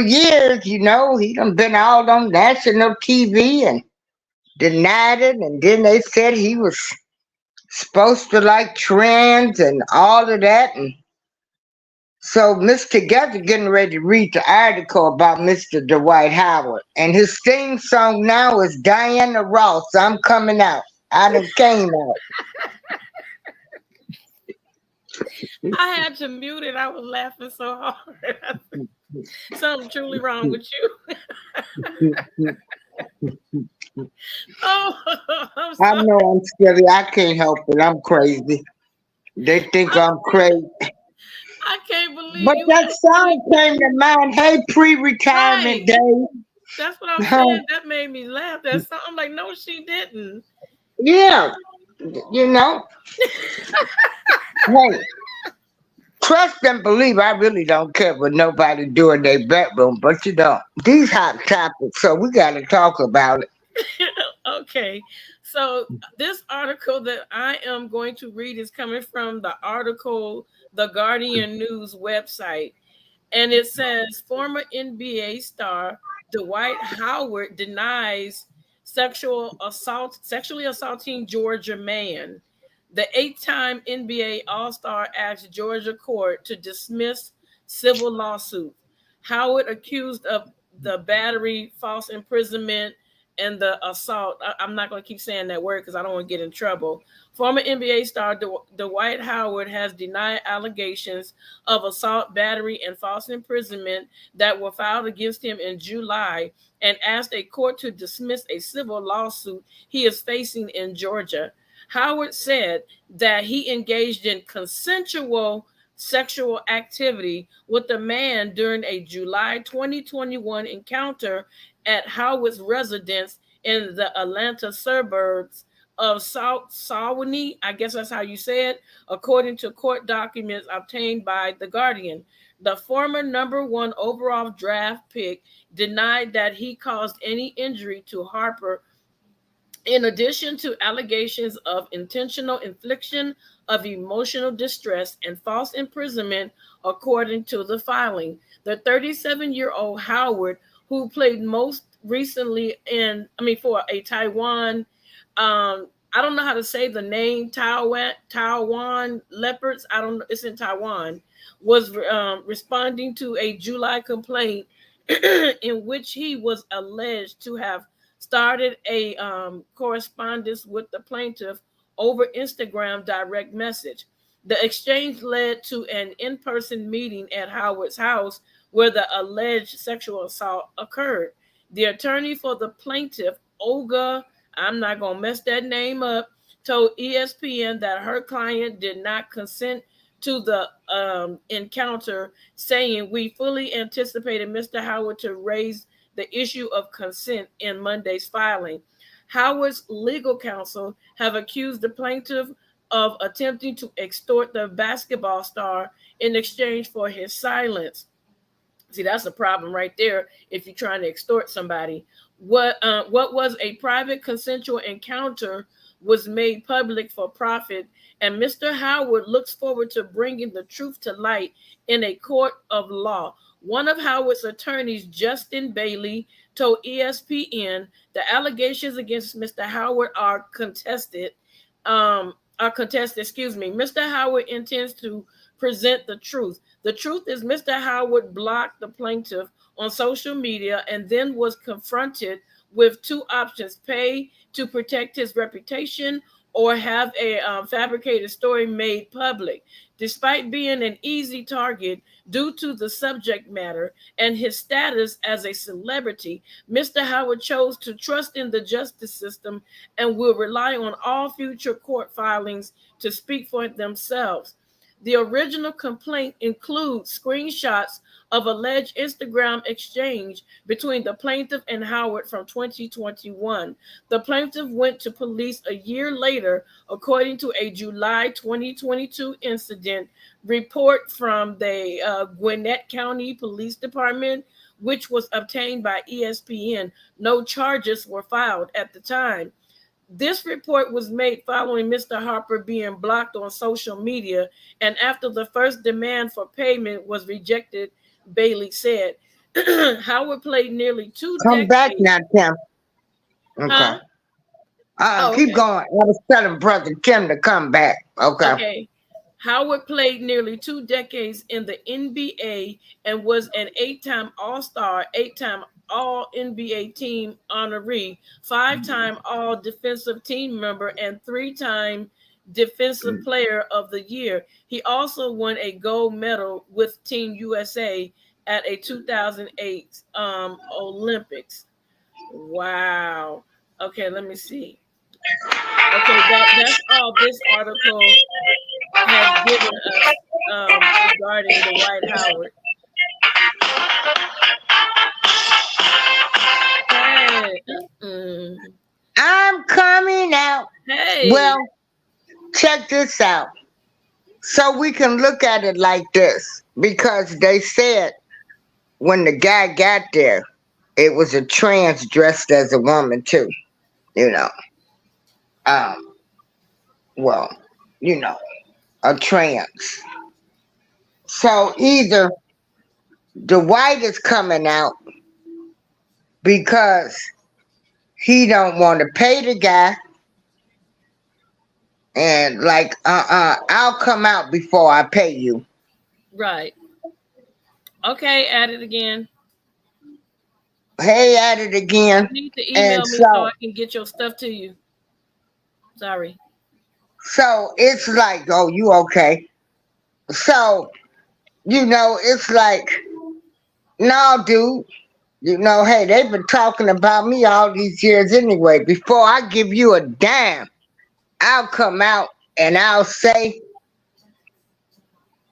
years, he done been all on national TV and denied it, and then they said he was supposed to like trans and all of that, and so Mr. Together getting ready to read the article about Mr. Dwight Howard, and his theme song now is Diana Ross. I'm coming out. I done came out. I had to mute it. I was laughing so hard. Something truly wrong with you. Oh, I'm I sorry. know I'm silly. I can't help it. I'm crazy. They think I'm crazy. I can't believe But you that actually song came to mind. Hey, pre-retirement right. day. That's what I'm saying. That made me laugh. That's something I'm like, no, she didn't. Yeah, you know. Hey, trust and believe. I really don't care what nobody do in their bedroom, but these hot topics. So we got to talk about it. Okay. So this article that I am going to read is coming from the article, the Guardian News website. And it says former NBA star Dwight Howard denies sexually assaulting Georgia man. The 8-time NBA All-Star asked Georgia court to dismiss civil lawsuit. Howard accused of the battery, false imprisonment, and the assault. I'm not going to keep saying that word because I don't want to get in trouble. Former NBA star Dwight Howard has denied allegations of assault, battery, and false imprisonment that were filed against him in July and asked a court to dismiss a civil lawsuit he is facing in Georgia. Howard said that he engaged in consensual sexual activity with a man during a July 2021 encounter at Howard's residence in the Atlanta suburbs of Sawanee, I guess that's how you say it, according to court documents obtained by The Guardian. The former number one overall draft pick denied that he caused any injury to Harper, in addition to allegations of intentional infliction of emotional distress and false imprisonment, according to the filing. The 37-year-old Howard, who played most recently for a Taiwan, I don't know how to say the name, Taiwan Leopards. I don't know. It's in Taiwan. Was responding to a July complaint in which he was alleged to have started a correspondence with the plaintiff over Instagram direct message. The exchange led to an in person meeting at Howard's house where the alleged sexual assault occurred. The attorney for the plaintiff, Olga, I'm not going to mess that name up, told ESPN that her client did not consent to the encounter, saying, "We fully anticipated Mr. Howard to raise the issue of consent in Monday's filing." Howard's legal counsel have accused the plaintiff of attempting to extort the basketball star in exchange for his silence. See, that's a problem right there if you're trying to extort somebody. What was a private consensual encounter was made public for profit, and Mr. Howard looks forward to bringing the truth to light in a court of law. One of Howard's attorneys, Justin Bailey, told ESPN the allegations against Mr. Howard are contested. Mr. Howard intends to present the truth. The truth is, Mr. Howard blocked the plaintiff on social media and then was confronted with two options: pay to protect his reputation or have a fabricated story made public. Despite being an easy target due to the subject matter and his status as a celebrity, Mr. Howard chose to trust in the justice system and will rely on all future court filings to speak for themselves. The original complaint includes screenshots of alleged Instagram exchange between the plaintiff and Howard from 2021. The plaintiff went to police a year later, according to a July 2022 incident report from the Gwinnett County Police Department, which was obtained by ESPN. No charges were filed at the time. This report was made following Mr. Harper being blocked on social media and after the first demand for payment was rejected, Bailey said. Howard played nearly two Come back decades. now, Tim. Okay. Huh? Oh, Keep okay. going. I was telling Brother Tim to come back. Okay. Okay. Howard played nearly two decades in the NBA and was an 8-time All Star, 8-time All NBA team honoree, 5-time All Defensive Team member, and 3-time Defensive Player of the Year. He also won a gold medal with Team USA at a 2008 Olympics. Wow. Okay, let me see. Okay, that's all this article has given us regarding Dwight Howard. Hey, I'm coming out. hey, Well, check this out. So we can look at it like this. Because they said when the guy got there, it was a trans dressed as a woman too. You know. Um, well, you know, a trans. So either the white is coming out because he don't want to pay the guy and like I'll come out before I pay you. right. Okay, add it again. Hey, at it again. You need to And email me so I so can get your stuff to you. Sorry. it's like, oh, you okay. So, it's like, no, dude, hey, they've been talking about me all these years anyway. Before I give you a damn, I'll come out and I'll say,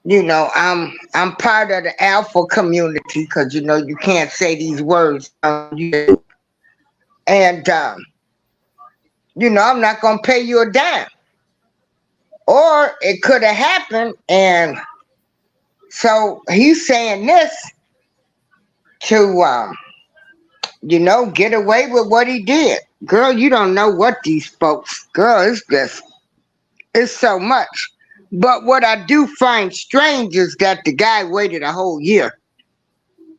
I'm part of the alpha community because you can't say these words on YouTube. And I'm not gonna pay you a dime. Or it could have happened, and so he's saying this to get away with what he did. Girl, you don't know what these folks, girl, it's so much. But what I do find strange is that the guy waited a whole year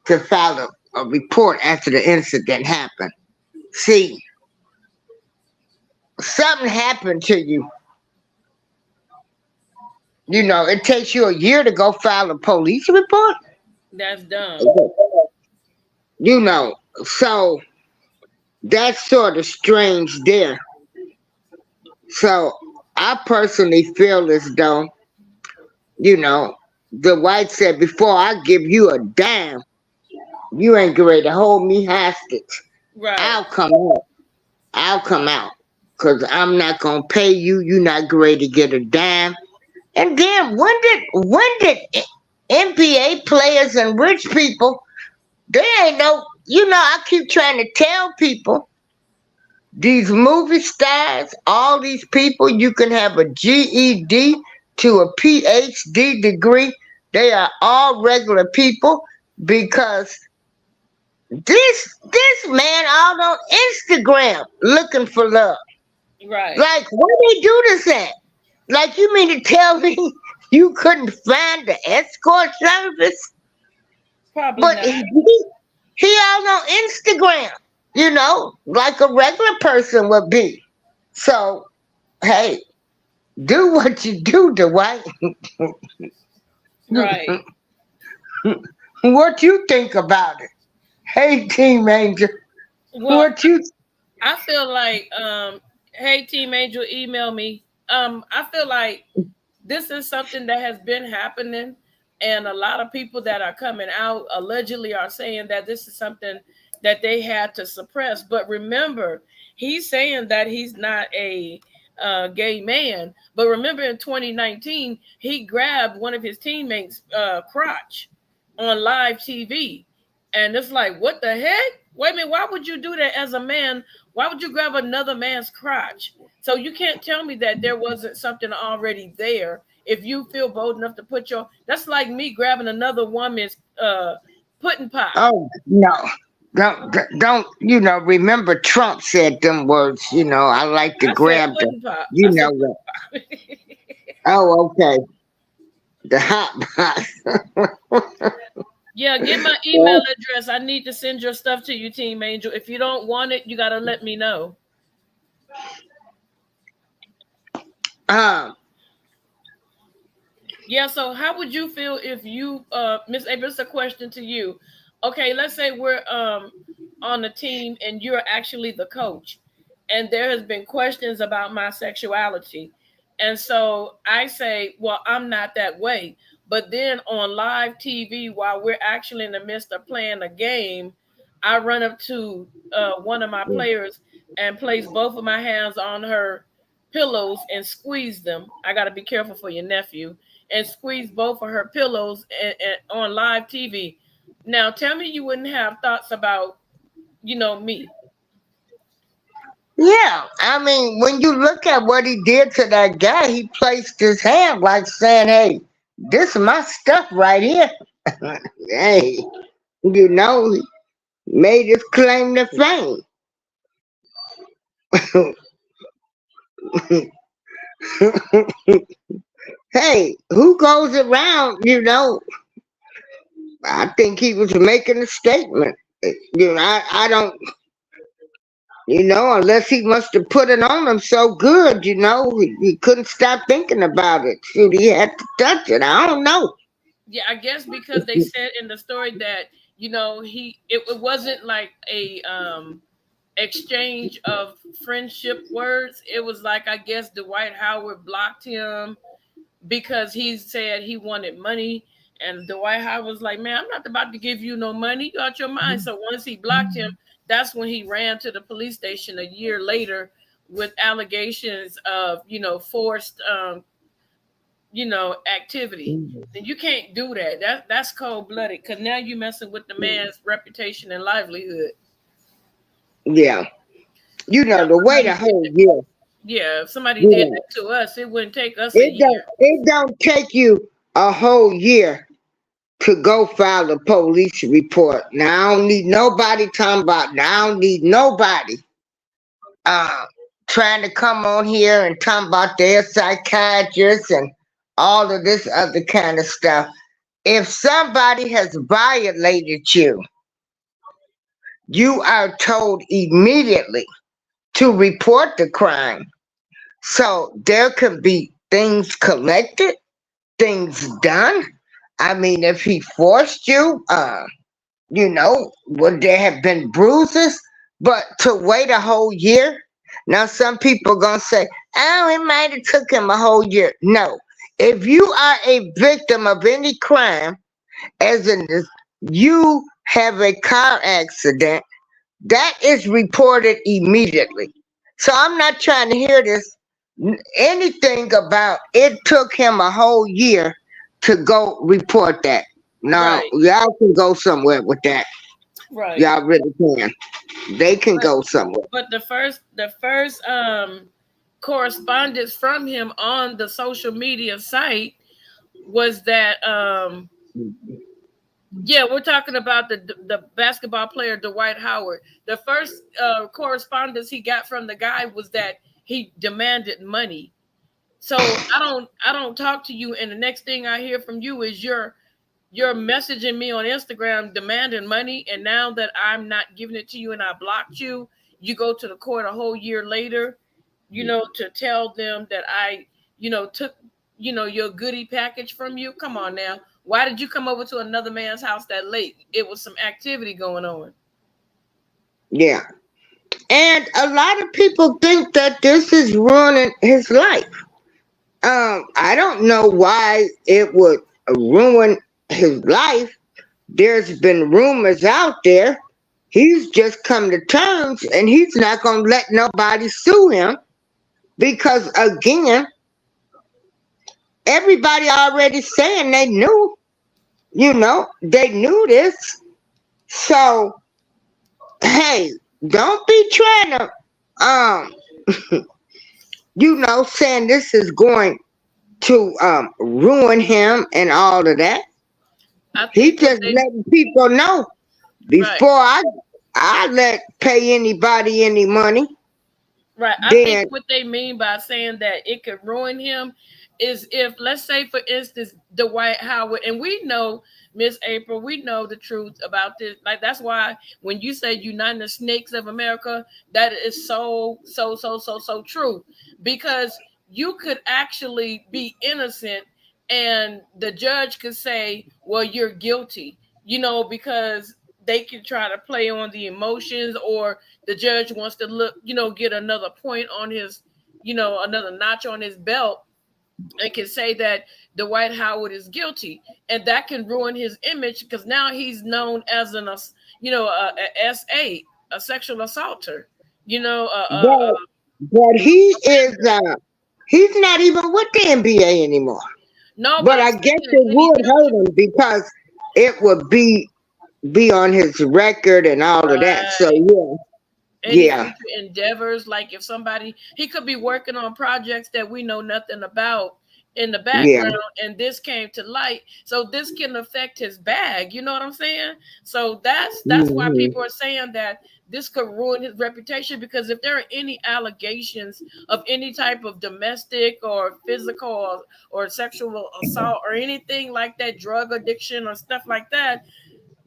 to file a report after the incident happened. See, something happened to you. It takes you a year to go file a police report. That's dumb. So that's sort of strange there. So I personally feel as though, the white said, before I give you a dime, you ain't ready to hold me hostage. Right. I'll come out. Because I'm not going to pay you. You're not ready to get a dime. And then when did NBA players and rich people, they ain't no, I keep trying to tell people, these movie stars, all these people, you can have a GED to a PhD degree. They are all regular people because this man all on Instagram looking for love. Right. Like, where they do this at? Like, you mean to tell me you couldn't find the escort service? Probably But not. he all on Instagram, like a regular person would be. So, hey, do what you do, Dwight. Right. What you think about it? Hey, Team Angel. Well, What you... I feel like, hey, Team Angel, email me. I feel like this is something that has been happening, and a lot of people that are coming out allegedly are saying that this is something that they had to suppress. But remember, he's saying that he's not a gay man. But remember, in 2019, he grabbed one of his teammates' crotch on live TV. And it's like, what the heck? Wait a minute, why would you do that as a man? Why would you grab another man's crotch? So you can't tell me that there wasn't something already there. If you feel bold enough to put that's like me grabbing another woman's pudding pop. Oh, no. Don't, remember Trump said them words, I like to grab pudding the, pop. what. Oh, okay. The hot box. Yeah, get my email address. I need to send your stuff to you, Team Angel. If you don't want it, you gotta let me know. Um, Yeah, so how would you feel if you Miss April, it's a question to you. Okay, let's say we're on the team and you're actually the coach and there has been questions about my sexuality. And so I say, well, I'm not that way. But then on live TV while we're actually in the midst of playing a game, I run up to one of my players and place both of my hands on her pillows and squeeze them. I got to be careful for your nephew and squeeze both of her pillows on live TV. Now, tell me you wouldn't have thoughts about, me. yeah, I mean, when you look at what he did to that guy, he placed his hand like saying, "Hey, this is my stuff right here." Hey, he made his claim to fame. Hey, who goes around, I think he was making a statement. I don't, unless he must have put it on him so good, he couldn't stop thinking about it. Shoot, he had to touch it. I don't know. Yeah, I guess because they said in the story that, it wasn't like a exchange of friendship words. It was like, I guess Dwight Howard blocked him because he said he wanted money. And Dwight Howard was like, man, I'm not about to give you no money. You out your mind. So once he blocked him, that's when he ran to the police station a year later with allegations of, forced, activity. And you can't do that. That's cold blooded because now you're messing with the man's reputation and livelihood. Yeah. Now, The way the whole year. if somebody did Yeah. that to us, it wouldn't take us a It don't year. it don't take you a whole year to go file a police report. Now I don't need nobody talking about now I don't need nobody uh trying to come on here and talk about their psychiatrist and all of this other kind of stuff. If somebody has violated you, you are told immediately to report the crime. So there can be things collected, things done. I mean, if he forced you, would there have been bruises? But to wait a whole year? Now, some people gonna say, "Oh, it might have took him a whole year." No, if you are a victim of any crime, as in this, you have a car accident, that is reported immediately. So I'm not trying to hear this anything about it took him a whole year to go report that. No, Right, y'all can go somewhere with that. right. Y'all really can. They can But go somewhere. but the first correspondence from him on the social media site was that yeah, we're talking about the basketball player Dwight Howard. The first correspondence he got from the guy was that he demanded money. So I don't talk to you, and the next thing I hear from you is you're messaging me on Instagram demanding money, and now that I'm not giving it to you and I blocked you, you go to the court a whole year later, to tell them that I, took, your goodie package from you. Come on now. Why did you come over to another man's house that late? It was some activity going on. Yeah. And a lot of people think that this is ruining his life. I don't know why it would ruin his life. There's been rumors out there. He's just come to terms and he's not going to let nobody sue him because, again, everybody already saying they knew, they knew this. So, hey, don't be trying to, um, saying this is going to ruin him and all of that. I He think what just they letting people know right. before I let pay anybody any money. Right. I think Then what they mean by saying that it could ruin him is if, let's say, for instance, Dwight Howard, and we know, Miss April, we know the truth about this. Like, that's why when you say United the Snakes of America, that is so true. Because you could actually be innocent and the judge could say, well, you're guilty, because they can try to play on the emotions, or the judge wants to look, get another point on his, another notch on his belt, and can say that Dwight Howard is guilty, and that can ruin his image because now he's known as a SA, a sexual assaulter. You know, But he is he's not even with the NBA anymore. no, but But I'm I guess saying it in any would hurt future, him because it would be on his record and all of that. So right? Any yeah, future endeavors, like if somebody, he could be working on projects that we know nothing about in the yeah, background, and this came to light, so this can affect his bag, you know what I'm saying? So that's why hmm, people are saying that this could ruin his reputation, because if there are any allegations of any type of domestic or physical or sexual assault or anything like that, drug addiction or stuff like that,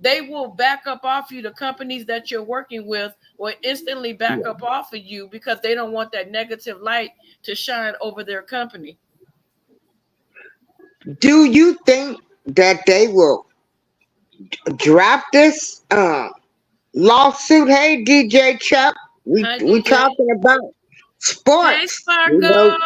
they will back up off you. The companies that you're working with will instantly back yeah. up off of you because they don't want that negative light to shine over their company. Do you think that they will drop this lawsuit? Hey, DJ Chuck, Hi, we DJ. talking about Hey, sports. Sparkle.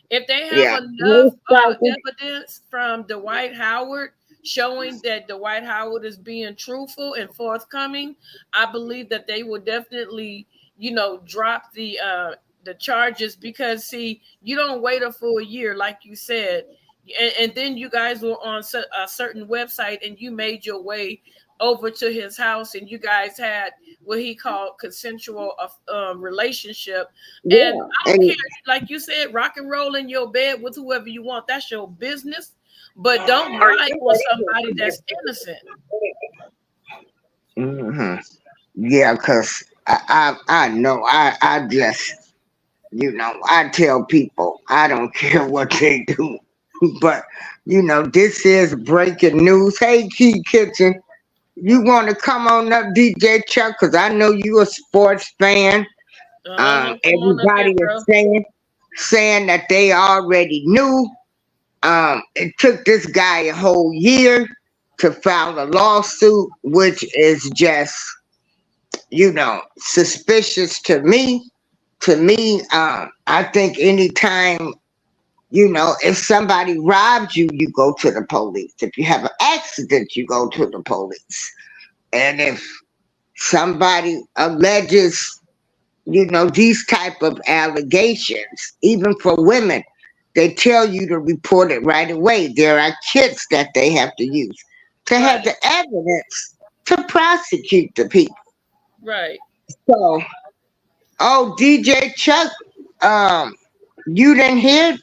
If they have Yeah. enough Hey, Sparky. evidence from Dwight Howard showing that Dwight Howard is being truthful and forthcoming, I believe that they will definitely, drop the charges, because see, you don't wait a full year like you said, and then you guys were on a certain website and you made your way over to his house and you guys had what he called consensual relationship. And Yeah, I don't and care, like you said, rock and roll in your bed with whoever you want. That's your business. But don't lie on somebody that's innocent. hmm, yeah, cause I know I just I tell people I don't care what they do, but this is breaking news. Hey, Key Kitchen, you want to come on up, DJ Chuck? Cause I know you a sports fan. Come on up here, Everybody is bro. saying that they already knew. It took this guy a whole year to file a lawsuit, which is just suspicious to me. To me, I think anytime, if somebody robs you, you go to the police. If you have an accident, you go to the police. And if somebody alleges, these type of allegations, even for women, they tell you to report it right away. There are kits that they have to use to have Right, the evidence to prosecute the people. right. So, oh, DJ Chuck, um, you didn't hear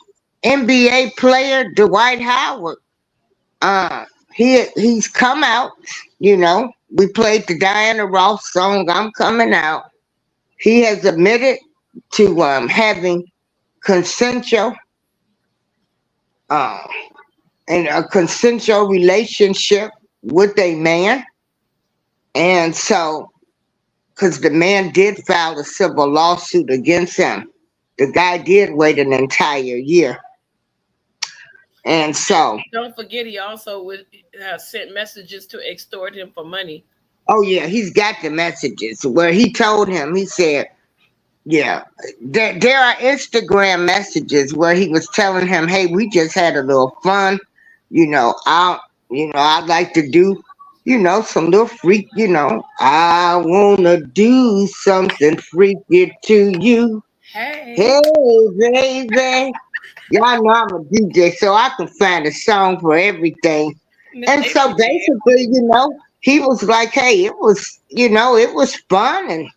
NBA player Dwight Howard. Uh, he's come out. We played the Diana Ross song "I'm Coming Out." He has admitted to having consensual uh, in a consensual relationship with a man, and so because the man did file a civil lawsuit against him, the guy did wait an entire year, and so Don't forget, he also would have sent messages to extort him for money. oh yeah, he's got the messages where he told him. He said, yeah, there are Instagram messages where he was telling him, "Hey, we just had a little fun. I I'd like to do, some little freak. I wanna do something freaky to you. Hey, Hey, baby." Y'all know I'm a DJ, so I can find a song for everything. Miss And so April can. basically, he was like, "Hey, it was, it was fun,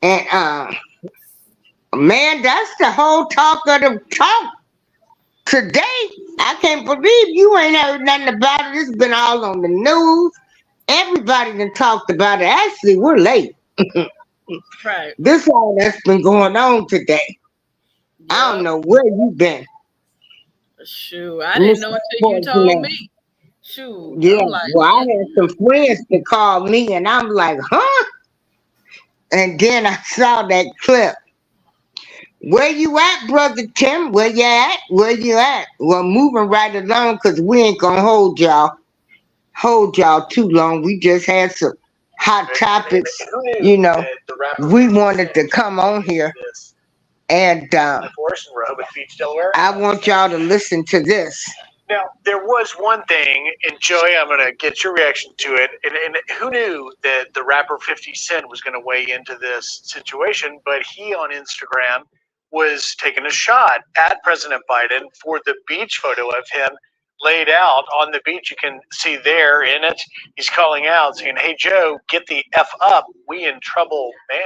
and man, that's the whole talk of the talk today. I can't believe you ain't heard nothing about it. It's been all on the news. Everybody done talked about it. Actually, we're late. Right. This all that's been going on today. I don't Yep. know where you been. Shoot, I didn't Mr. know until you told Sportsman. me. Shoot, Yeah, I'm like, well, I what? had some friends that called me, and I'm like, huh? And then I saw that clip. Where you at, Brother Tim? Where you at? Where you at? Well, moving right along, because we ain't going to hold y'all too long. We just had some hot topics. You know, we wanted to come on here, and I want y'all to listen to this. Now, there was one thing, and Joey, I'm going to get your reaction to it. And who knew that the rapper 50 Cent was going to weigh into this situation? But he on Instagram was taking a shot at President Biden for the beach photo of him laid out on the beach. You can see there in it, he's calling out saying, "Hey, Joe, get the F up. We in trouble, man."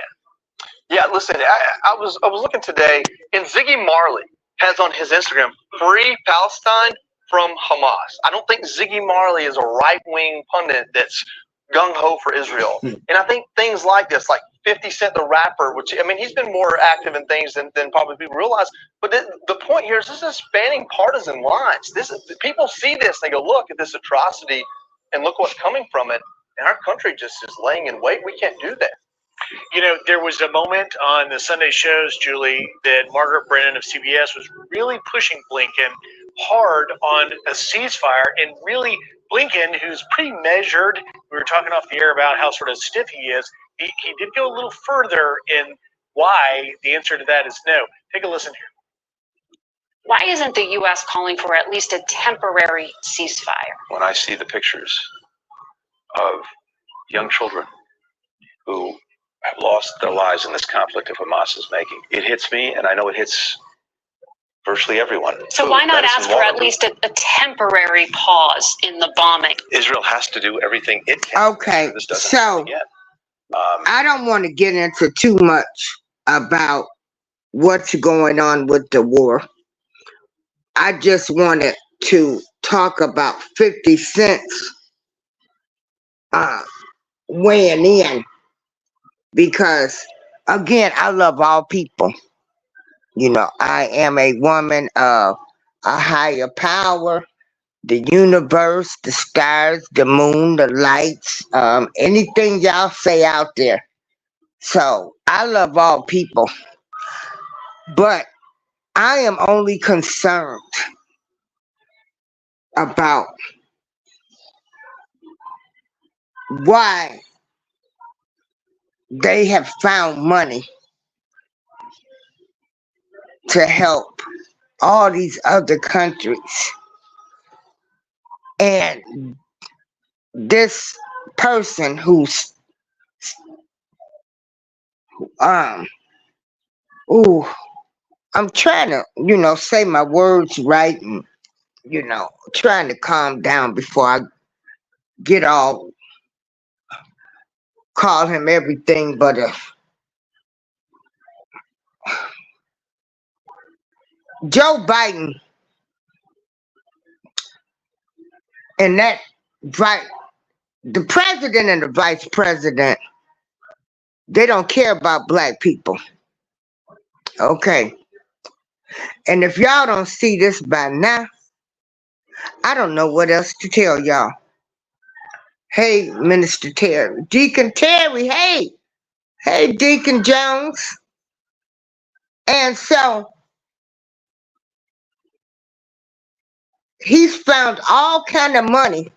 Yeah, listen, I was looking today, and Ziggy Marley has on his Instagram, "Free Palestine from Hamas." I don't think Ziggy Marley is a right-wing pundit that's gung-ho for Israel. And I think things like this, like 50 Cent the rapper, which, I mean, he's been more active in things than probably people realize. But the point here is this is spanning partisan lines. People see this, they go, look at this atrocity, and look what's coming from it. And our country just is laying in wait. We can't do that. You know, there was a moment on the Sunday shows, Julie, that Margaret Brennan of CBS was really pushing Blinken hard on a ceasefire, and really Blinken, who's pretty measured, we were talking off the air about how sort of stiff he is, he did go a little further in why the answer to that is no. Take a listen here. Why isn't the U.S. calling for at least a temporary ceasefire? When I see the pictures of young children who have lost their lives in this conflict of Hamas is making, it hits me, and I know it hits virtually everyone. So why not ask for at least a temporary pause in the bombing? Israel has to do everything it can. Okay, This doesn't so happen again. I don't want to get into too much about what's going on with the war. I just wanted to talk about 50 Cent's weighing in, because, again, I love all people. You know, I am a woman of a higher power, the universe, the stars, the moon, the lights, anything y'all say out there. So I love all people, but I am only concerned about why they have found money to help all these other countries. And this person who's I'm trying to, say my words right, and, trying to calm down before I get all, call him everything but a Joe Biden, and that the president and the vice president, they don't care about black people. Okay. And if y'all don't see this by now, I don't know what else to tell y'all. Hey, Minister Terry. Deacon Terry, hey. Hey, Deacon Jones. And so, he's found all kind of money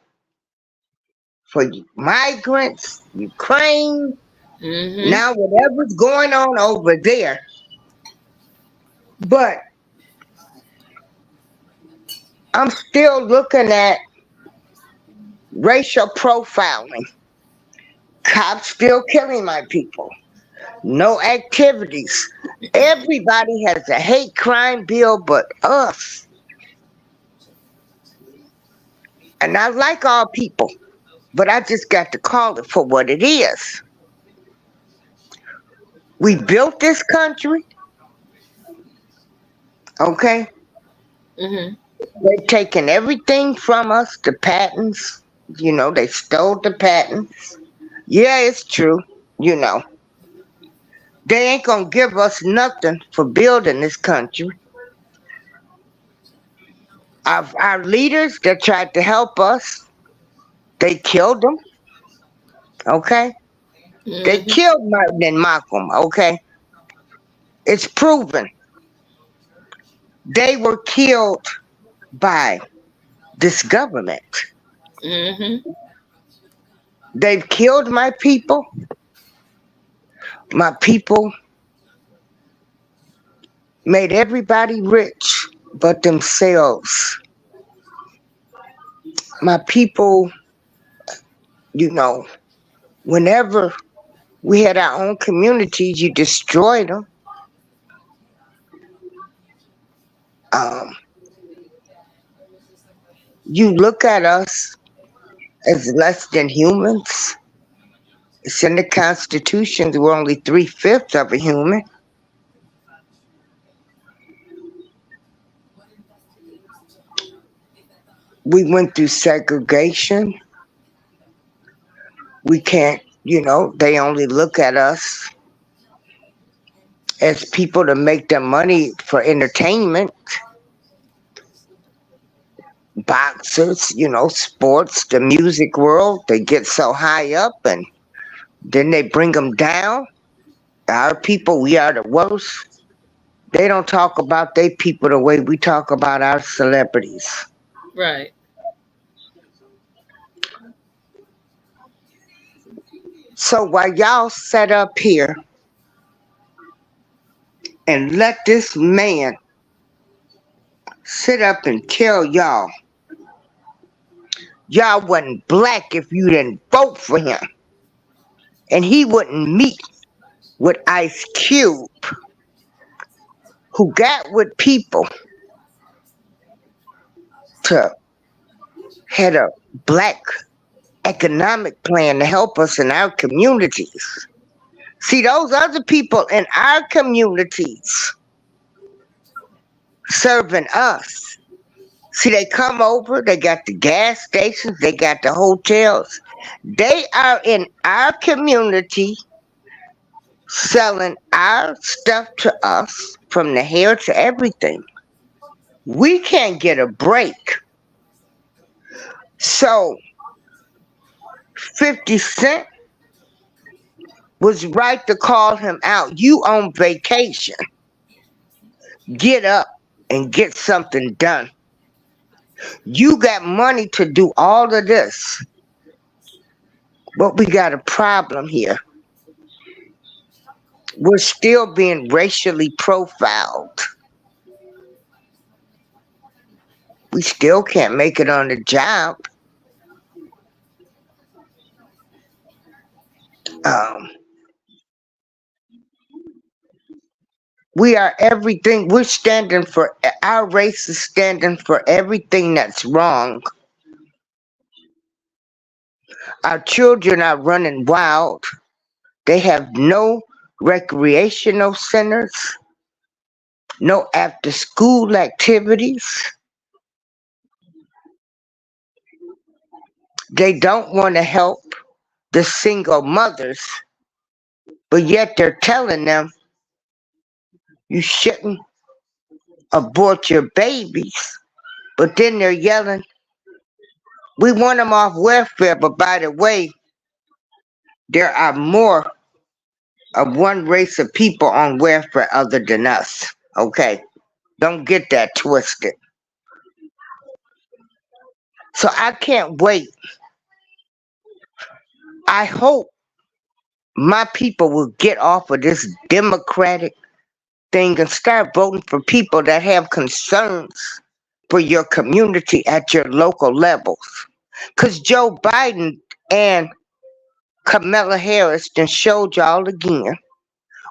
for migrants, Ukraine, now whatever's going on over there. But I'm still looking at racial profiling. Cops still killing my people. No activities. Everybody has a hate crime bill but us. And I like all people, but I just got to call it for what it is. We built this country. Okay? They're taking everything from us, the patents. They stole the patents. Yeah, it's true. They ain't gonna give us nothing for building this country. Of our leaders that tried to help us, they killed them. Okay, they Hmm. killed Martin and Malcolm. Okay, it's proven they were killed by this government. Hmm. They've killed my people. My people made everybody rich but themselves. My people, you know, whenever we had our own communities, you destroyed them. Um, you look at us as less than humans. It's in the Constitution that we're only 3/5 of a human. We went through segregation. We can't, they only look at us as people to make their money for entertainment. Boxers, sports, the music world, they get so high up and then they bring them down. Our people, we are the worst. They don't talk about their people the way we talk about our celebrities. Right. So while y'all sat up here and let this man sit up and tell y'all wasn't black if you didn't vote for him, and he wouldn't meet with Ice Cube, who got with people to had a black economic plan to help us in our communities. See, those other people in our communities serving us. See, they come over, they got the gas stations, they got the hotels. They are in our community selling our stuff to us, from the hair to everything. We can't get a break. So 50 Cent was right to call him out. You on vacation. Get up and get something done. You got money to do all of this. But we got a problem here. We're still being racially profiled. We still can't make it on the job. Um, we are everything. We're standing for, our race is standing for everything that's wrong. Our children are running wild. They have no recreational centers, no after school activities. They don't want to help the single mothers, but yet they're telling them you shouldn't abort your babies. But then they're yelling, we want them off welfare, but by the way, there are more of one race of people on welfare other than us. Okay? Don't get that twisted. So I can't wait. I hope my people will get off of this Democratic thing and start voting for people that have concerns for your community at your local levels. Because Joe Biden and Kamala Harris done showed y'all again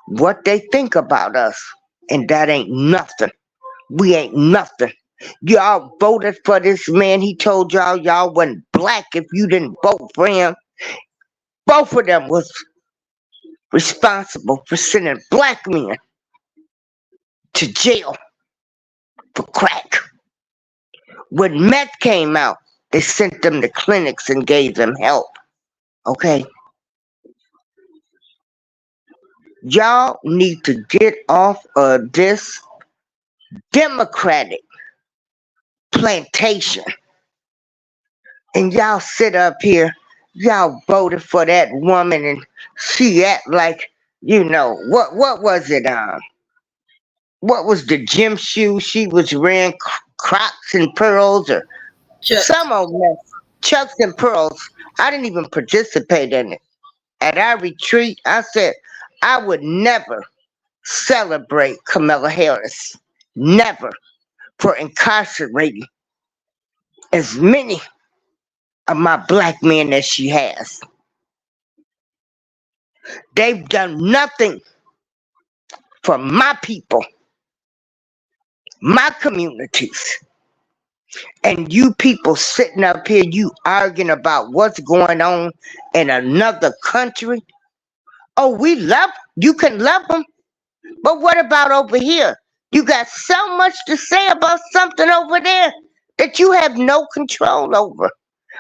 what they think about us. And that ain't nothing. We ain't nothing. Y'all voted for this man. He told y'all wasn't black if you didn't vote for him. Both of them was responsible for sending black men to jail for crack. When meth came out, they sent them to clinics and gave them help. Okay? Y'all need to get off of this Democratic plantation. And y'all sit up here, y'all voted for that woman, and she act like, what was it? What was the gym shoe she was wearing? Crocs and pearls, or Chuck, some old mess. Chucks and pearls. I didn't even participate in it. At our retreat, I said I would never celebrate Kamala Harris. Never. For incarcerating as many of my black men as she has. They've done nothing for my people, my communities. And you people sitting up here, you arguing about what's going on in another country. Oh, you can love them. But what about over here? You got so much to say about something over there that you have no control over.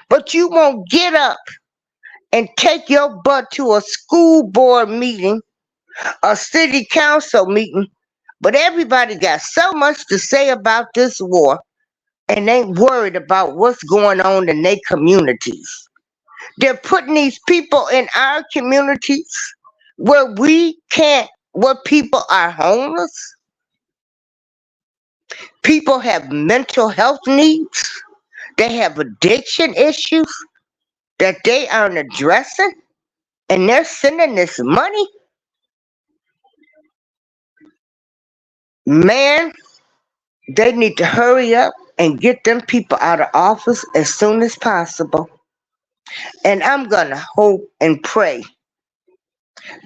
But you won't get up and take your butt to a school board meeting, a city council meeting. But everybody got so much to say about this war and ain't worried about what's going on in their communities. They're putting these people in our communities where where people are homeless. People have mental health needs. They have addiction issues that they aren't addressing, and they're sending this money. Man, they need to hurry up and get them people out of office as soon as possible. And I'm going to hope and pray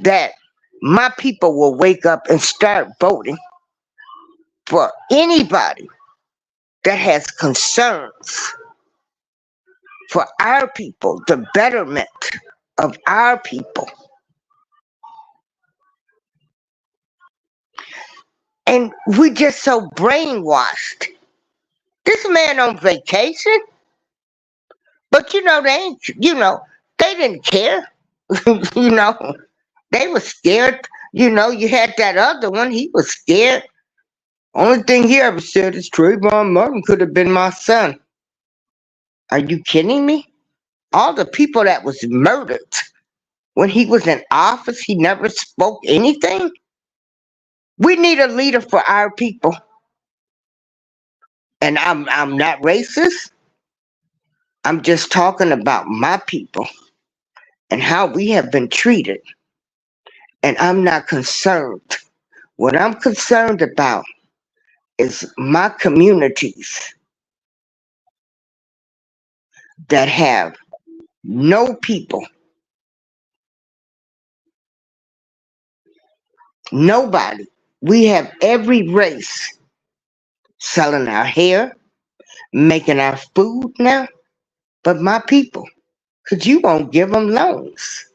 that my people will wake up and start voting for anybody that has concerns for our people, the betterment of our people. And we just so brainwashed. This man on vacation, but they didn't care. They were scared. You had that other one, he was scared. Only thing he ever said is Trayvon Martin could have been my son. Are you kidding me? All the people that was murdered when he was in office, he never spoke anything. We need a leader for our people. And I'm not racist. I'm just talking about my people and how we have been treated. And I'm not concerned. What I'm concerned about is my communities that have no people, nobody. We have every race selling our hair, making our food now, but my people, because you won't give them loans.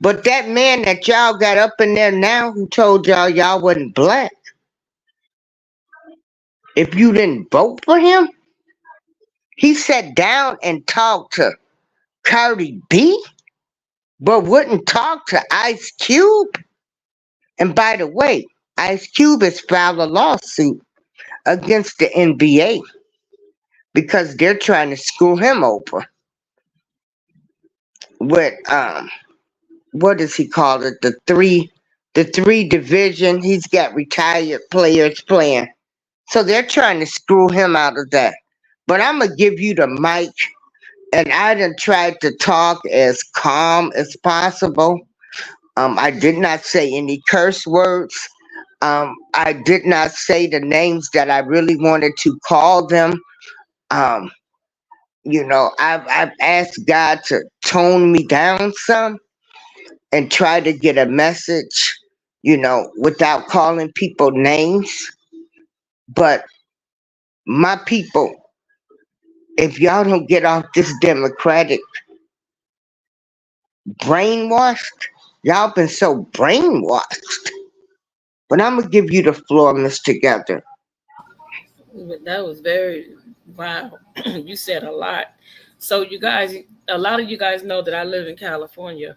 But that man that y'all got up in there now who told y'all wasn't black, if you didn't vote for him, he sat down and talked to Cardi B, but wouldn't talk to Ice Cube. And by the way, Ice Cube has filed a lawsuit against the NBA because they're trying to screw him over with what does he call it? The three division. He's got retired players playing. So they're trying to screw him out of that. But I'm gonna give you the mic, and I done tried to talk as calm as possible. I did not say any curse words. I did not say the names that I really wanted to call them. I've asked God to tone me down some and try to get a message, without calling people names. But my people, if y'all don't get off this Democratic brainwashed, y'all been so brainwashed. But I'm going to give you the floor, Mr. Gather. that was very wow. You said a lot. So you guys, a lot of you guys know that I live in California.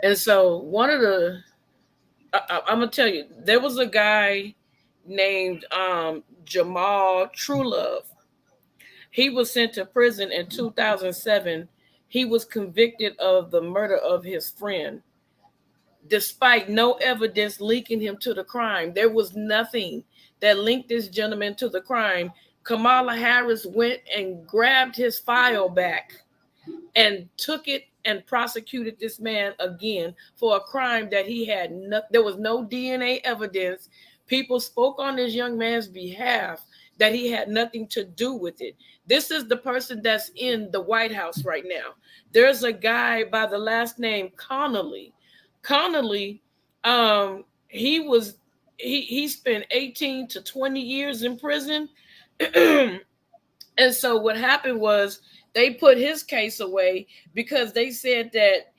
And so I'm going to tell you, there was a guy named Jamal Truelove. He was sent to prison in 2007. He was convicted of the murder of his friend, despite no evidence linking him to the crime. There was nothing that linked this gentleman to the crime. Kamala Harris went and grabbed his file back and took it and prosecuted this man again for a crime that he had there was no DNA evidence. People spoke on this young man's behalf that he had nothing to do with it. This is the person that's in the White House right now. There's a guy by the last name Connolly. Connolly, he spent 18 to 20 years in prison. And so what happened was they put his case away because they said that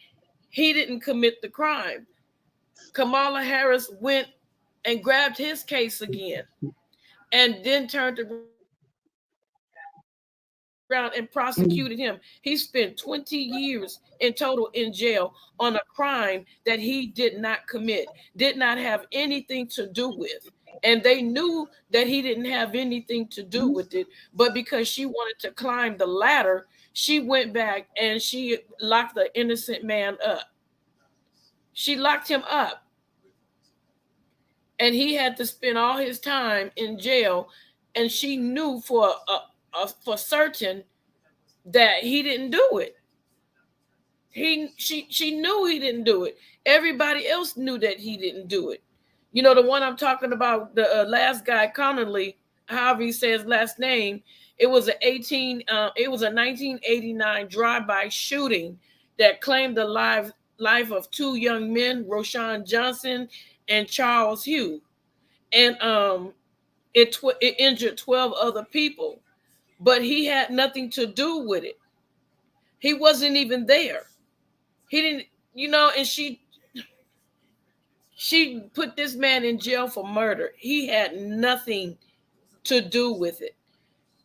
he didn't commit the crime. Kamala Harris went and grabbed his case again and then turned around and prosecuted him. He spent 20 years in total in jail on a crime that he did not commit, did not have anything to do with. And they knew that he didn't have anything to do with it. But because she wanted to climb the ladder, she went back and she locked the innocent man up. She locked him up. And he had to spend all his time in jail. And she knew for certain that he didn't do it. She knew he didn't do it. Everybody else knew that he didn't do it. You know, the one I'm talking about, the last guy, Connolly, however he says last name, it was a 1989 drive-by shooting that claimed the life of two young men, Roshan Johnson and Charles Hugh. And it injured 12 other people, but he had nothing to do with it. He wasn't even there. He didn't, and she put this man in jail for murder. He had nothing to do with it.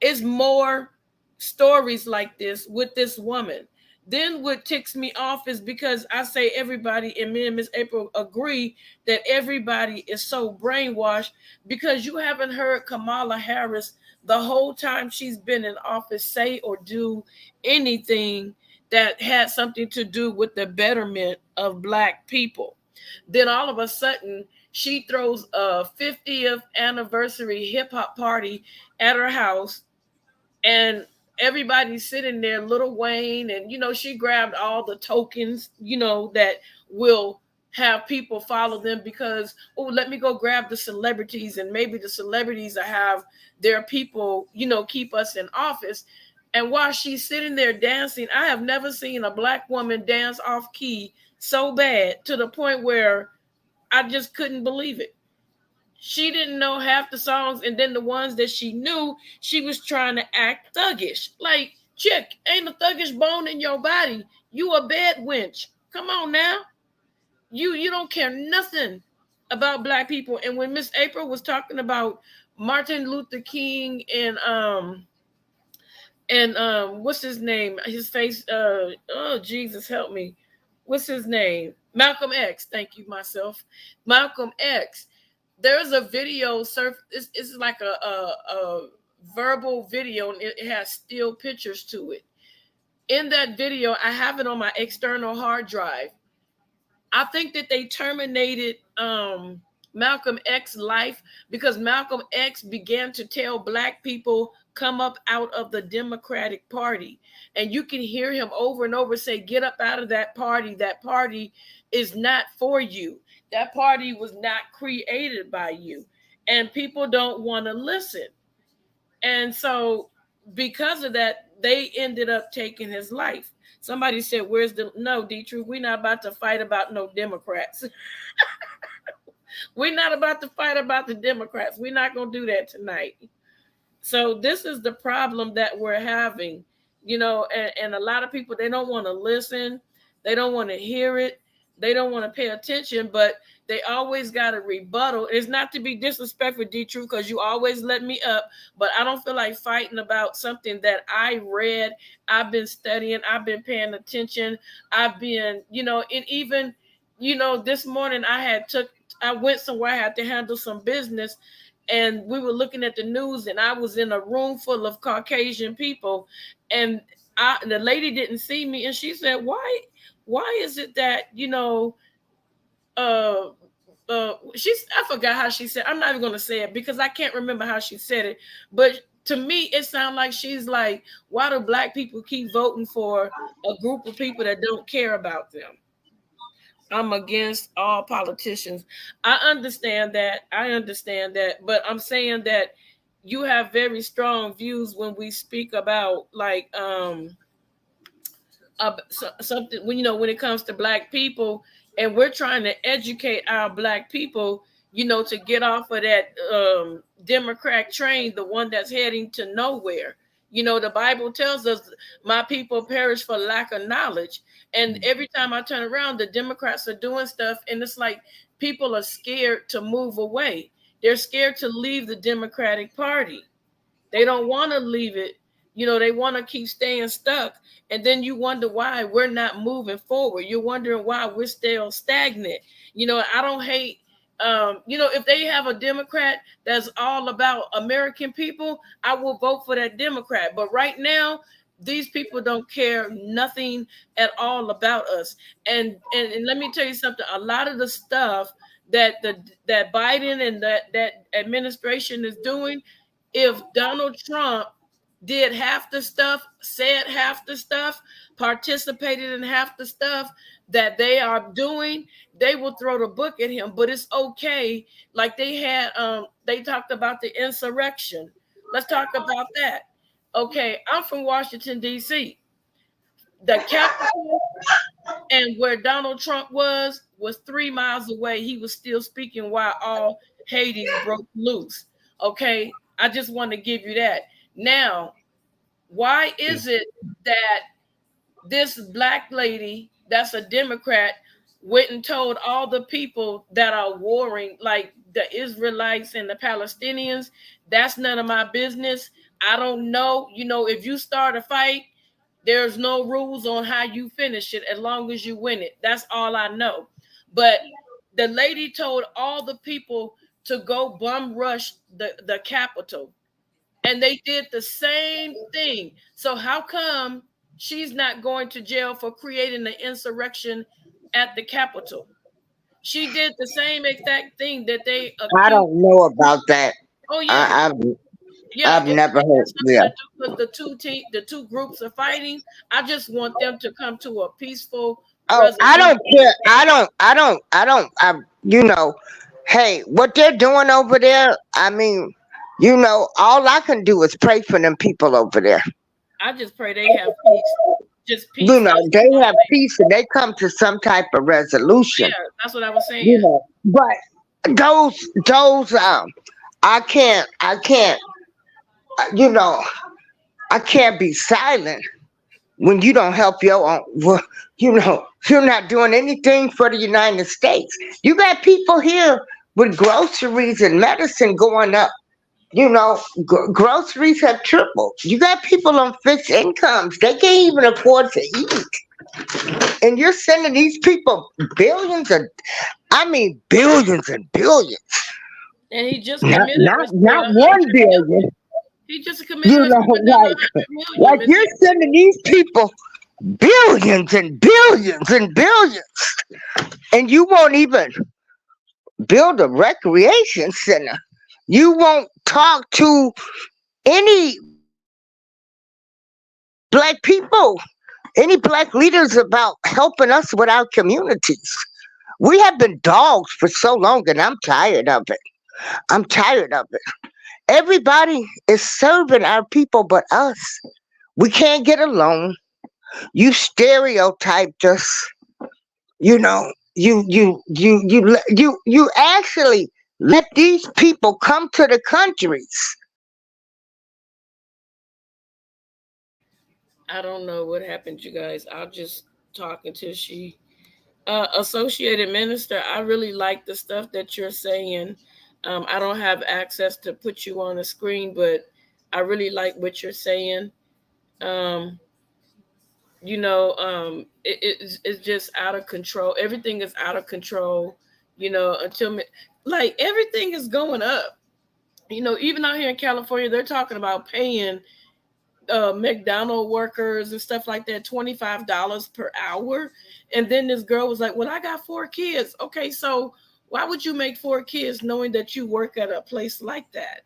It's more stories like this with this woman. Then what ticks me off is because I say everybody, and me and Miss April agree that everybody is so brainwashed because you haven't heard Kamala Harris the whole time she's been in office say or do anything that had something to do with the betterment of Black people. Then all of a sudden, she throws a 50th anniversary hip hop party at her house, and everybody's sitting there, Lil Wayne, and she grabbed all the tokens, that will have people follow them because, let me go grab the celebrities, and maybe the celebrities will have their people, keep us in office. And while she's sitting there dancing, I have never seen a Black woman dance off key so bad to the point where I just couldn't believe it. She didn't know half the songs, and then the ones that she knew, she was trying to act thuggish. Like, chick, ain't a thuggish bone in your body. You a bad wench. Come on now. You don't care nothing about Black people. And when Miss April was talking about Martin Luther King and what's his name? His face, oh Jesus help me. What's his name? Malcolm X. Thank you, myself. Malcolm X. There's a video it's like a verbal video, and it has still pictures to it. In that video, I have it on my external hard drive. I think that they terminated Malcolm X's life because Malcolm X began to tell Black people, come up out of the Democratic Party. And you can hear him over and over say, get up out of that party. That party is not for you. That party was not created by you. And people don't want to listen. And so because of that, they ended up taking his life. Somebody said, no, D-Truth, we're not about to fight about no Democrats. We're not about to fight about the Democrats. We're not going to do that tonight. So this is the problem that we're having, and a lot of people, they don't want to listen. They don't want to hear it. They don't want to pay attention, but they always got a rebuttal. It's not to be disrespectful, D-Truth, because you always let me up, but I don't feel like fighting about something that I read. I've been studying. I've been paying attention. I've been, and even, this morning I went somewhere. I had to handle some business, and we were looking at the news, and I was in a room full of Caucasian people, and the lady didn't see me, and she said, why is it that, you know, I forgot how she said, I'm not even going to say it because I can't remember how she said it, but to me, it sounds like she's like, why do black people keep voting for a group of people that don't care about them? I'm against all politicians. I understand that. But I'm saying that you have very strong views when we speak about like something when, you know, when it comes to black people, and we're trying to educate our black people, you know, to get off of that Democrat train, the one that's heading to nowhere. You know, the Bible tells us, my people perish for lack of knowledge. And every time I turn around, the Democrats are doing stuff, and it's like people are scared to move away. They're scared to leave the Democratic Party. They don't want to leave it. You know, they want to keep staying stuck. And then you wonder why we're not moving forward. You're wondering why we're still stagnant. You know, I don't hate, you know, if they have a Democrat that's all about American people, I will vote for that Democrat. But right now, these people don't care nothing at all about us. And let me tell you something. A lot of the stuff that that Biden and that administration is doing, if Donald Trump did half the stuff, said half the stuff, participated in half the stuff that they are doing, they will throw the book at him. But it's okay. Like they talked about the insurrection. Let's talk about that. Okay, I'm from Washington, D.C. The Capitol and where Donald Trump was 3 miles away. He was still speaking while all Hades broke loose. Okay, I just want to give you that. Now, why is it that this black lady that's a Democrat went and told all the people that are warring, like the Israelites and the Palestinians, that's none of my business. I don't know. You know, if you start a fight, there's no rules on how you finish it as long as you win it. That's all I know. But the lady told all the people to go bum rush the Capitol. And they did the same thing. So how come she's not going to jail for creating the insurrection at the Capitol? She did the same exact thing that they accused. I don't know about that. Oh yeah, I've never heard. Yeah, with the two groups are fighting. I just want them to come to a peaceful oh, I don't care. You know, hey, what they're doing over there, I mean, you know, all I can do is pray for them people over there. I just pray they have peace. Just peace. You know, they have peace and they come to some type of resolution. Yeah, that's what I was saying. You know, but those I can't, you know, I can't be silent when you don't help your own. Well, you know, you're not doing anything for the United States. You got people here with groceries and medicine going up. You know, groceries have tripled. You got people on fixed incomes. They can't even afford to eat. And you're sending these people billions and billions. And he just not committed not 1 billion. He just committed. You know, like you're sending these people billions and billions and billions, and you won't even build a recreation center. You won't talk to any black people, any black leaders about helping us with our communities. We have been dogs for so long, and I'm tired of it. I'm tired of it. Everybody is serving our people but us. We can't get along. You stereotyped us. You know, you actually let these people come to the countries. I don't know what happened, you guys. I'll just talk until she Associated Minister, I really like the stuff that you're saying. I don't have access to put you on the screen, but I really like what you're saying. You know, it's just out of control. Everything is out of control, you know, until like everything is going up. Even out here in California, they're talking about paying McDonald workers and stuff like that $25 per hour. And then this girl was like, "Well, I got 4 kids." Okay, so why would you make 4 kids knowing that you work at a place like that?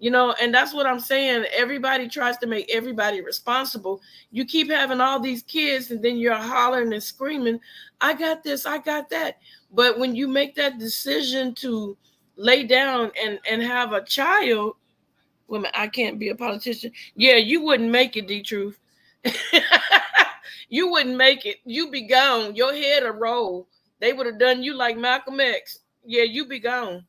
And that's what I'm saying. Everybody tries to make everybody responsible. You keep having all these kids, and then you're hollering and screaming, "I got this, I got that." But when you make that decision to lay down and have a child, women, I can't be a politician. Yeah, you wouldn't make it, D-Truth. You wouldn't make it. You be gone. Your head will roll. They would have done you like Malcolm X. Yeah, you be gone.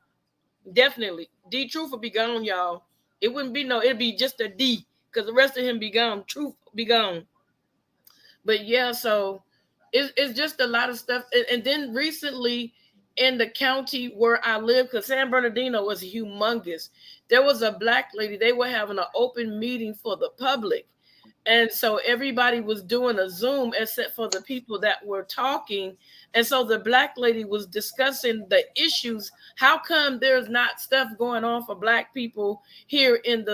Definitely. D-Truth will be gone, y'all. It wouldn't be it'd be just a D, because the rest of him be gone. Truth be gone. But yeah, so it's just a lot of stuff. And then recently in the county where I live, because San Bernardino was humongous, there was a black lady. They were having an open meeting for the public. And so everybody was doing a Zoom except for the people that were talking. And so the black lady was discussing the issues. How come there's not stuff going on for black people here in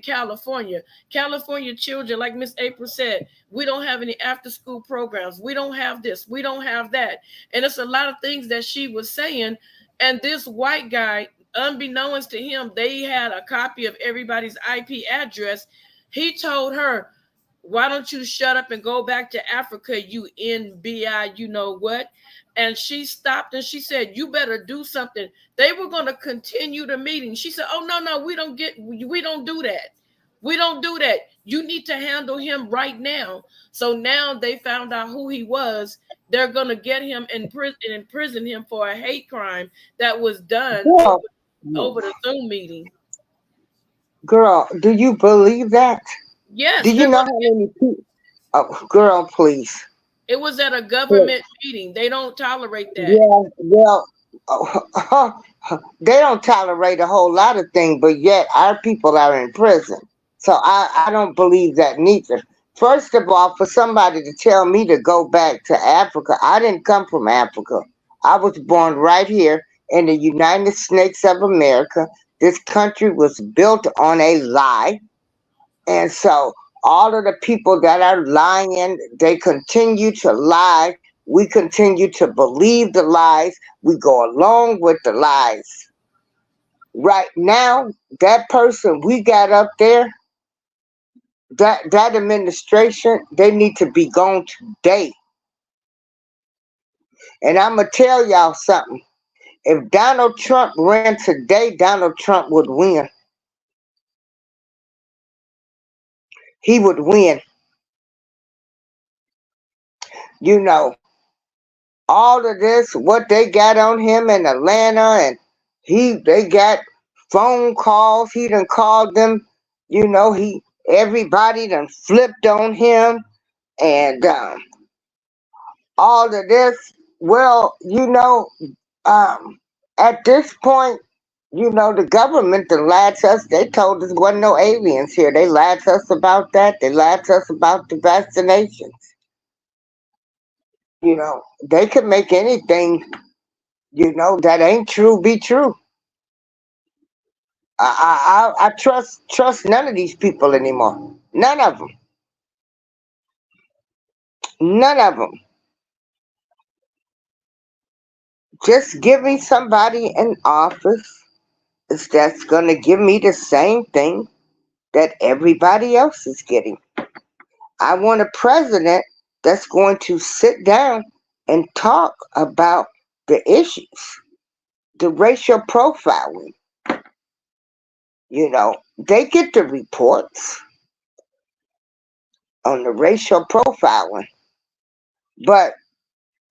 California? California children, like Miss April said, we don't have any after school programs. We don't have this. We don't have that. And it's a lot of things that she was saying. And this white guy, unbeknownst to him, they had a copy of everybody's IP address. He told her, "Why don't you shut up and go back to Africa, you NBI, you know what?" And she stopped and she said, "You better do something." They were going to continue the meeting. She said, "Oh, no, we don't do that. We don't do that. You need to handle him right now." So now they found out who he was. They're going to get him in prison and imprison him for a hate crime that was done over the Zoom meeting. Girl, do you believe that? Yes. Do you know how many people? Oh, girl, please. It was at a government meeting. They don't tolerate that. Yeah, well, they don't tolerate a whole lot of things, but yet our people are in prison. So I don't believe that neither. First of all, for somebody to tell me to go back to Africa, I didn't come from Africa. I was born right here in the United States of America. This country was built on a lie. And so all of the people that are lying, they continue to lie. We continue to believe the lies. We go along with the lies. Right now, that person we got up there, that administration, they need to be gone today. And I'm going to tell y'all something. If Donald Trump ran today, Donald Trump would win. He would win. All of this, what they got on him in Atlanta, and they got phone calls. He done called them. Everybody done flipped on him, and all of this. Well, at this point, the government that lied to us. They told us there wasn't no aliens here. They lied to us about that. They lied to us about the vaccinations. They could make anything, that ain't true be true. I trust none of these people anymore. None of them. None of them. Just give me somebody in office that's going to give me the same thing that everybody else is getting. I want a president that's going to sit down and talk about the issues, the racial profiling. They get the reports on the racial profiling, but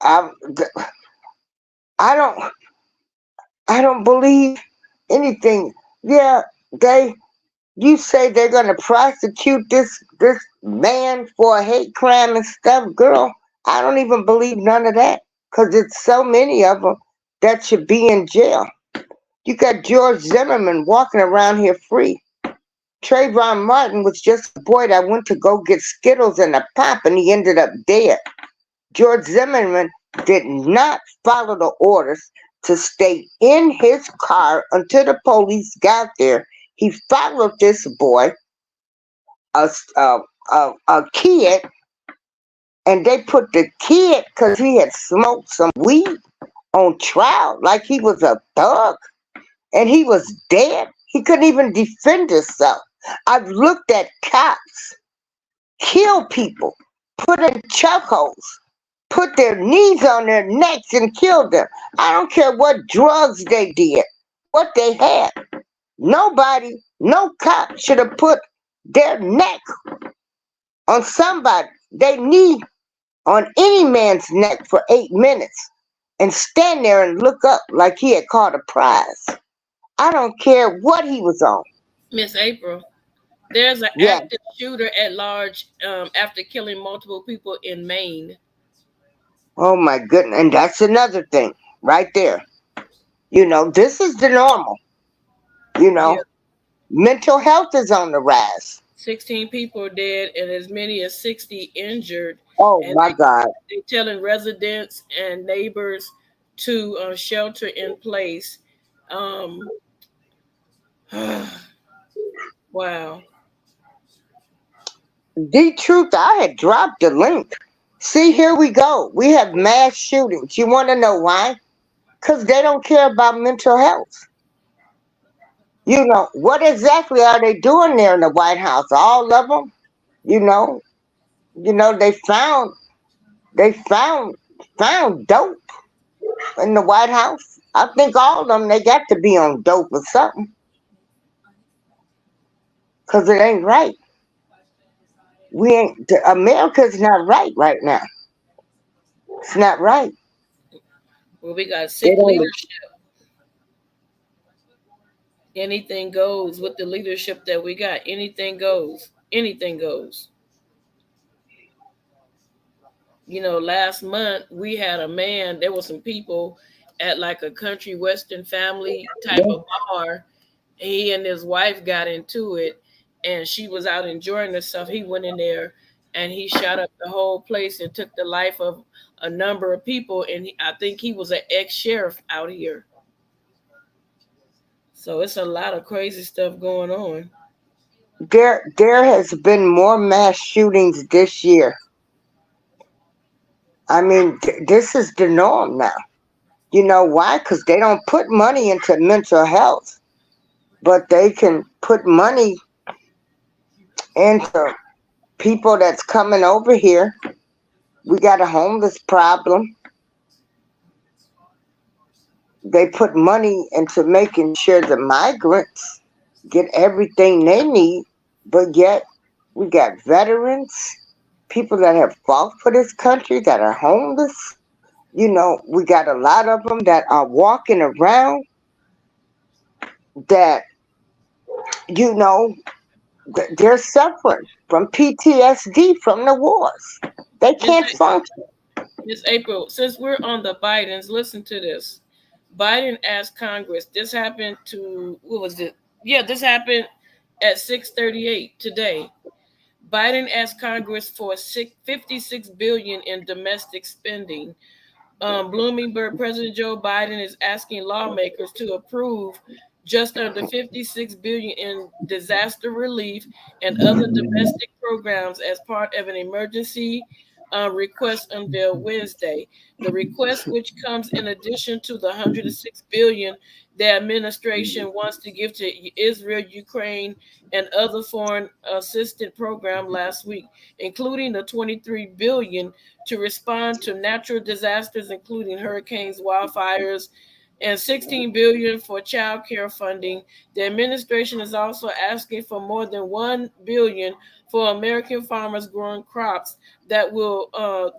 I don't believe anything. Yeah, you say they're gonna prosecute this man for a hate crime and stuff, girl. I don't even believe none of that, because it's so many of them that should be in jail. You got George Zimmerman walking around here free. Trayvon Martin was just a boy that went to go get Skittles and a pop, and he ended up dead. George Zimmerman did not follow the orders to stay in his car until the police got there. He followed this boy, a, a, a kid, and they put the kid, because he had smoked some weed, on trial like he was a thug, and he was dead. He couldn't even defend himself. I've looked at cops kill people, put in chokeholds, put their knees on their necks and kill them. I don't care what drugs they did, what they had. Nobody, no cop should have put their neck on somebody, their knee on any man's neck for 8 minutes and stand there and look up like he had caught a prize. I don't care what he was on. Miss April, there's an Yeah. active shooter at large after killing multiple people in Maine. Oh my goodness. And that's another thing right there. This is the normal. Yeah, Mental health is on the rise. 16 people dead and as many as 60 injured. Oh And my God. they're telling residents and neighbors to shelter in place. Um, wow. The truth, I had dropped the link. See, here we go. We have mass shootings. You want to know why? Because they don't care about mental health. What exactly are they doing there in the White House? All of them? You know, they found dope in the White House. I think all of them, they got to be on dope or something. Because it ain't right. America's not right now. It's not right. Well, we got It sick ain't. leadership. Anything goes with the leadership that we got. Anything goes. Anything goes. Last month we had a man, there were some people at like a country western family type of bar. He and his wife got into it and she was out enjoying herself. He went in there and he shot up the whole place and took the life of a number of people. And I think he was an ex-sheriff out here. So it's a lot of crazy stuff going on. There has been more mass shootings this year. I mean, this is the norm now. You know why? Because they don't put money into mental health, but they can put money into people that's coming over here. We got a homeless problem. They put money into making sure the migrants get everything they need, but yet we got veterans, people that have fought for this country that are homeless. We got a lot of them that are walking around that, you know, they're suffering from PTSD from the wars. They can't function. Miss April, since we're on the Bidens, listen to this. Biden asked Congress. This happened to what was it? Yeah, this happened at 6:38 today. Biden asked Congress for $56 billion in domestic spending. Bloomberg, President Joe Biden is asking lawmakers to approve just under $56 billion in disaster relief and other domestic programs as part of an emergency request unveiled Wednesday. The request, which comes in addition to the $106 billion the administration wants to give to Israel, Ukraine, and other foreign assistance program last week, including the $23 billion to respond to natural disasters, including hurricanes, wildfires, and $16 billion for child care funding. The administration is also asking for more than $1 billion for American farmers growing crops that will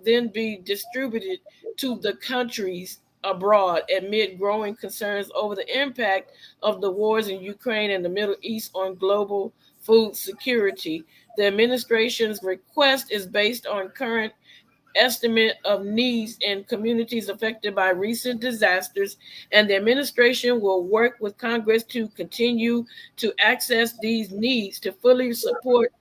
then be distributed to the countries abroad amid growing concerns over the impact of the wars in Ukraine and the Middle East on global food security. The administration's request is based on current estimate of needs in communities affected by recent disasters, and the administration will work with Congress to continue to access these needs to fully support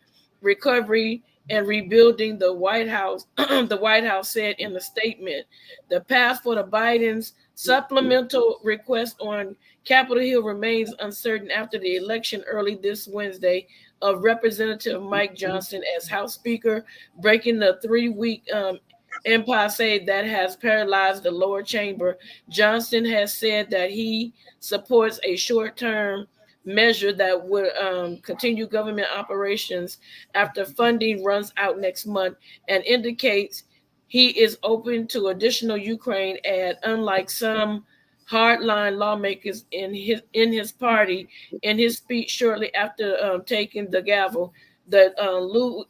recovery and rebuilding the White House. The White House said in a statement, the path for the Biden's supplemental request on Capitol Hill remains uncertain after the election early this Wednesday of Representative Mike Johnson as House Speaker, breaking the 3-week impasse that has paralyzed the lower chamber. Johnson has said that he supports a short-term measure that would continue government operations after funding runs out next month, and indicates he is open to additional Ukraine aid, unlike some hardline lawmakers in his party. In his speech shortly after taking the gavel, the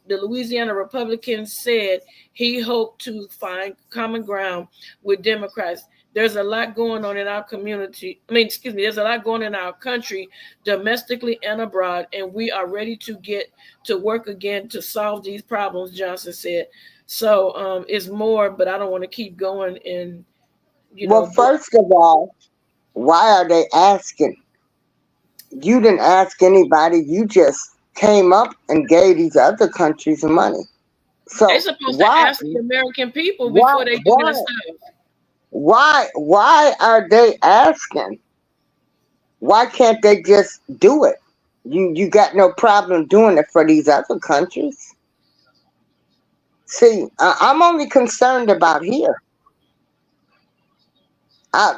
Louisiana Republican said he hoped to find common ground with Democrats. There's a lot going on in our community. There's a lot going on in our country, domestically and abroad, and we are ready to get to work again to solve these problems, Johnson said. So it's more, but I don't want to keep going. And Well, first of all, why are they asking? You didn't ask anybody. You just came up and gave these other countries money. So they're supposed to ask the American people before they do this stuff. Why are they asking? Why can't they just do it? You got no problem doing it for these other countries. See, I'm only concerned about here.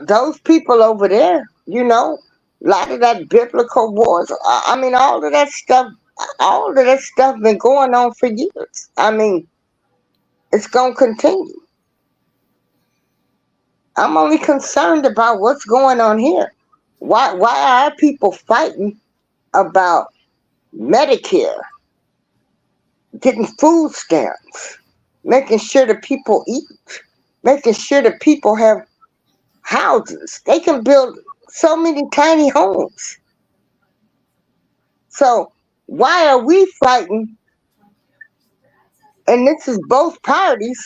Those people over there, a lot of that biblical wars. All of that stuff been going on for years. It's gonna continue. I'm only concerned about what's going on here. Why are people fighting about Medicare, getting food stamps, making sure the people eat, making sure the people have houses? They can build so many tiny homes. So why are we fighting? And this is both parties.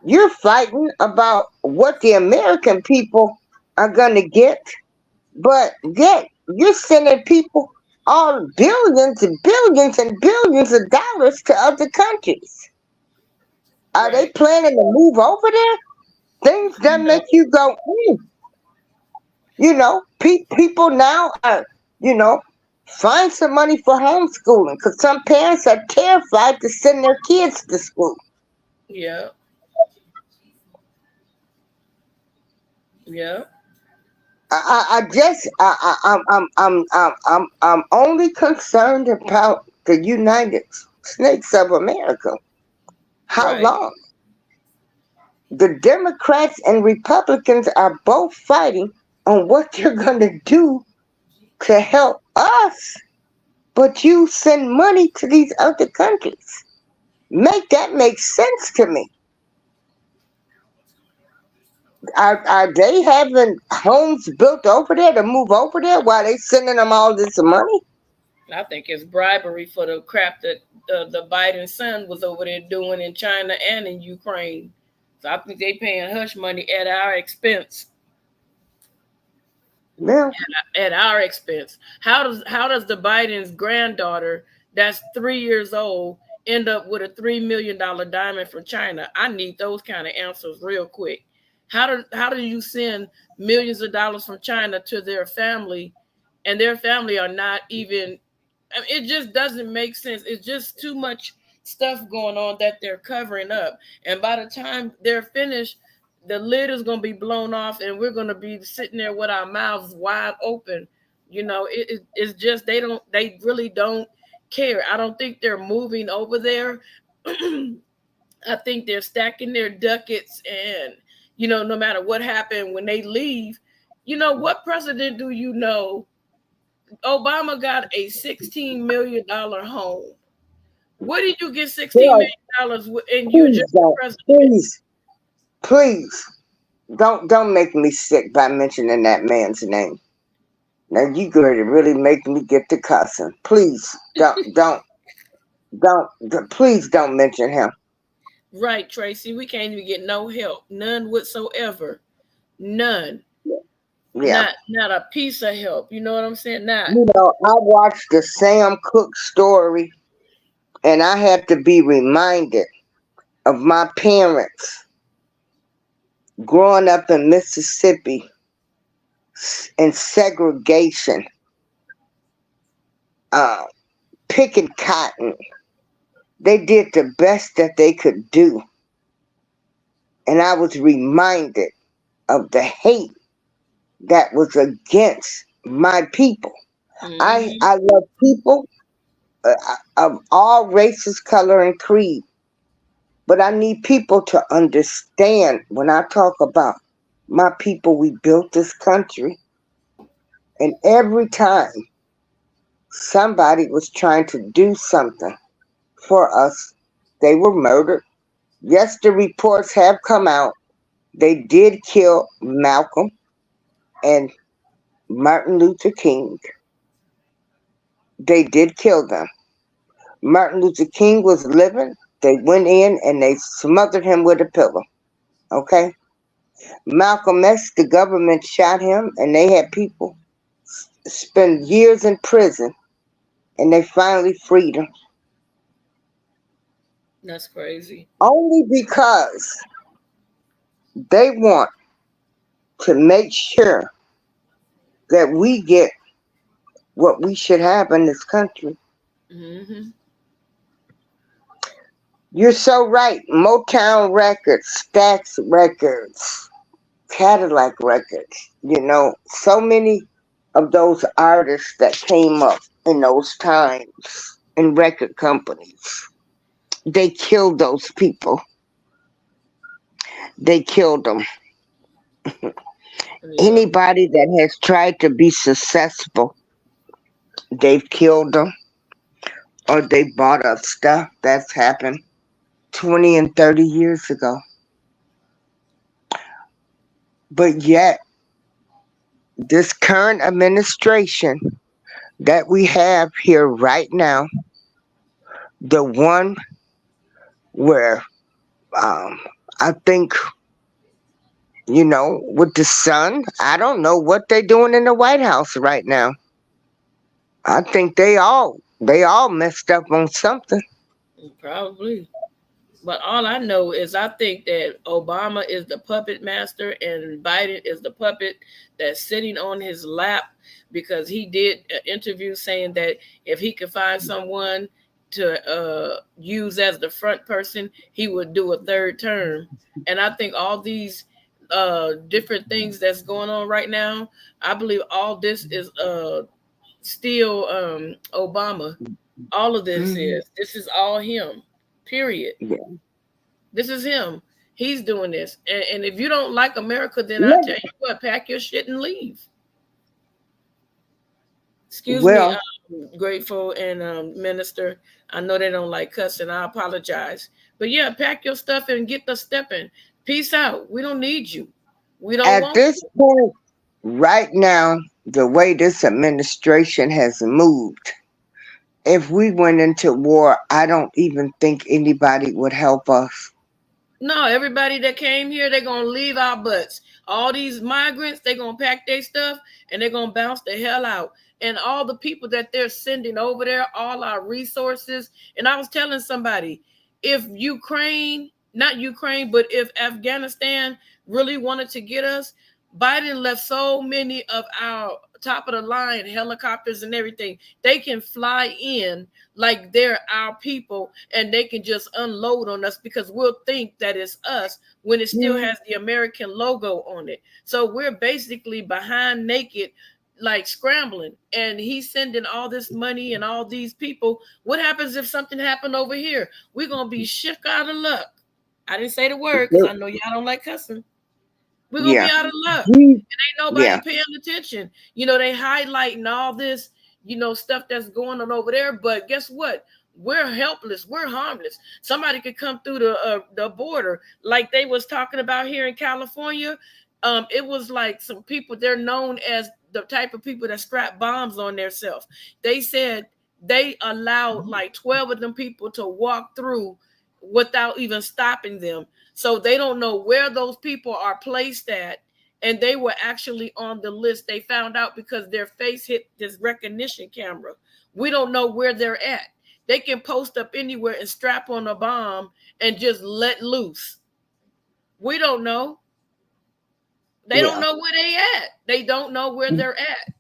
You're fighting about what the American people are going to get, but yet you're sending people all billions and billions and billions of dollars to other countries. Are they planning to move over there? Things that make you go, people now are, find some money for homeschooling, because some parents are terrified to send their kids to school. Yeah. Yeah. I'm only concerned about the United States of America. How long? The Democrats and Republicans are both fighting on what they're going to do to help us, but you send money to these other countries. Make sense to me. Are they having homes built over there to move over there while they sending them all this money? I think it's bribery for the crap that the Biden son was over there doing in China and in Ukraine. So I think they paying hush money at our expense. Yeah. At our expense. How does the Biden's granddaughter, that's 3 years old, end up with a $3 million diamond from China? I need those kind of answers real quick. How do you send millions of dollars from China to their family, and their family are not even? It just doesn't make sense. It's just too much stuff going on that they're covering up. And by the time they're finished, the lid is going to be blown off, and we're going to be sitting there with our mouths wide open. It's just they really don't care. I don't think they're moving over there. I think they're stacking their ducats, and no matter what happened when they leave, what president do you know? Obama got a $16 million home. Where did you get $16 million and you're just president? Please, don't make me sick by mentioning that man's name. Now you going to really make me get to cussing. Please please don't mention him. Right, Tracy. We can't even get no help, none whatsoever, none. Yeah, not a piece of help. You know what I'm saying? Not. I watched the Sam Cooke story And I had to be reminded of my parents growing up in Mississippi in segregation, uh, picking cotton. They did the best that they could do. And I was reminded of the hate that was against my people. I, Mhm. I love people uh, of all races, color, and creed. But I need people to understand when I talk about my people, we built this country. And every time somebody was trying to do something for us, they were murdered. Yes, the reports have come out. They did kill Malcolm and Martin Luther King. They did kill them. Martin Luther King was living. They went in and they smothered him with a pillow. Okay? Malcolm X, the government shot him and they had people spend years in prison and they finally freed him. That's crazy. Only because they want to make sure that we get what we should have in this country. Hmm. You're so right. Motown Records, Stax Records, Cadillac Records, so many of those artists that came up in those times in record companies. They killed those people. They killed them. Yeah. Anybody that has tried to be successful, they've killed them or they bought up stuff that's happened 20 and 30 years ago. But yet, this current administration that we have here right now, the one where um, I think, with the son, I don't know what they're doing in the White House right now. I think they all messed up on something. Probably. But all I know is I think that Obama is the puppet master and Biden is the puppet that's sitting on his lap because he did an interview saying that if he could find someone to use as the front person, he would do a third term. And I think all these different things that's going on right now, I believe all this is still Obama. All of this Hmm. is. This is all him. Period. Yeah. This is him. He's doing this. And if you don't like America, then I tell Yeah. you what, pack your shit and leave. Excuse me, Well, grateful and minister. I know they don't like cussing. I apologize. But yeah, pack your stuff and get the stepping. Peace out. We don't need you. We don't at want this you. point, right now, the way this administration has moved, if we went into war, I don't even think anybody would help us. No, everybody that came here, they're gonna leave our butts. All these migrants, they're gonna pack their stuff and they're gonna bounce the hell out. And all the people that they're sending over there, all our resources. And I was telling somebody, if Ukraine, not Ukraine, but if Afghanistan really wanted to get us, Biden left so many of our top of the line helicopters and everything. They can fly in like they're our people and they can just unload on us because we'll think that it's us when it still has the American logo on it. So we're basically behind naked, like scrambling, and he's sending all this money and all these people. What happens if something happened over here? We're gonna be shook out of luck. I didn't say the word because I know y'all don't like cussing. We're gonna be Yeah. out of luck. He- Ain't nobody Yeah. paying attention. They highlighting all this, stuff that's going on over there. But guess what? We're helpless. We're harmless. Somebody could come through the border, like they was talking about here in California. It was like some people. They're known as the type of people that strap bombs on themselves. They said they allowed like 12 of them people to walk through without even stopping them. So they don't know where those people are placed at, and they were actually on the list. They found out because their face hit this recognition camera. We don't know where they're at. They can post up anywhere and strap on a bomb and just let loose. We don't know. They Yeah. don't know where they at. They don't know where they're at.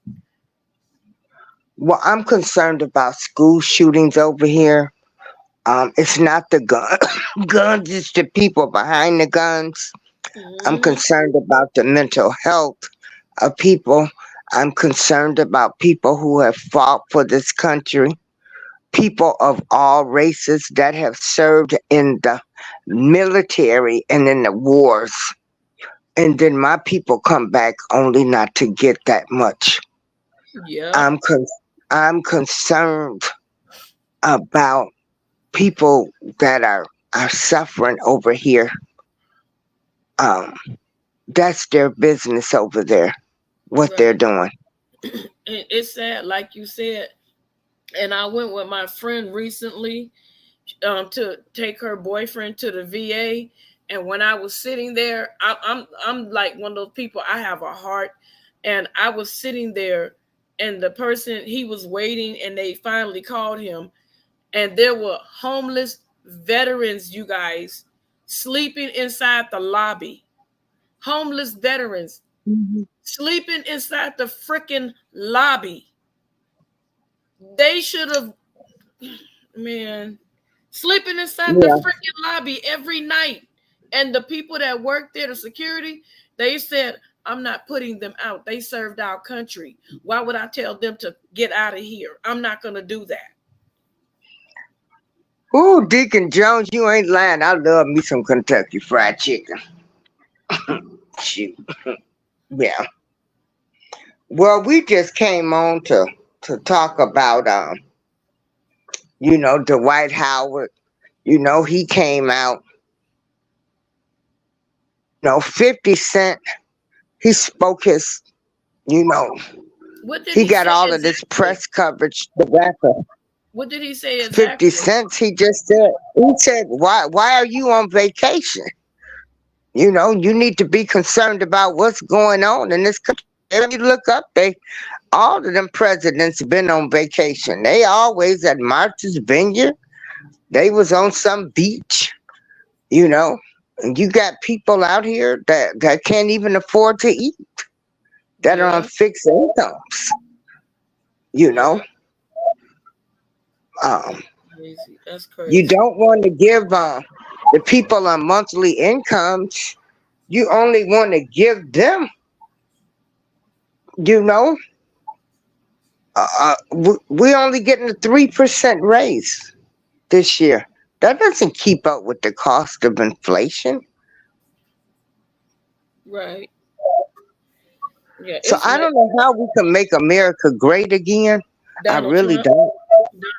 Well, I'm concerned about school shootings over here. It's not the guns, it's the people behind the guns. I'm Mhm. concerned about the mental health of people. I'm concerned about people who have fought for this country, people of all races that have served in the military and in the wars. And then my people come back only not to get that much. Yeah. I'm concerned about people that are suffering over here. That's their business over there, what they're Right. doing. It's sad, like you said. And I went with my friend recently to take her boyfriend to the VA. And when I was sitting there, I'm like one of those people. I have a heart, and I was sitting there, and the person, he was waiting, and they finally called him, and there were homeless veterans, you guys, sleeping inside the lobby. Homeless veterans sleeping inside the freaking lobby. They should have, man, sleeping inside the Yeah. freaking lobby every night. And the people that work there, the security, they said, I'm not putting them out. They served our country. Why would I tell them to get out of here? I'm not going to do that. Ooh, Deacon Jones, you ain't lying. I love me some Kentucky Fried Chicken. Shoot. Yeah. Well, we just came on to talk about Dwight Howard. He came out. 50 Cent, he spoke his, What did he he got say all of this exactly? press coverage, the rapper. What did he say 50 exactly? Cent, he said, why are you on vacation? You need to be concerned about what's going on in this country. If you look up, all of them presidents been on vacation. They always at Martha's Vineyard. They was on some beach, and you got people out here that can't even afford to eat, that are on Yeah. fixed incomes, you know. Um, Crazy. That's you crazy. don't want to give the people on monthly incomes. You only want to give them, you know. We only getting a 3% raise this year. That doesn't keep up with the cost of inflation. Right. Yeah. So It's I like don't know how we can make America great again. I Donald really Trump. don't.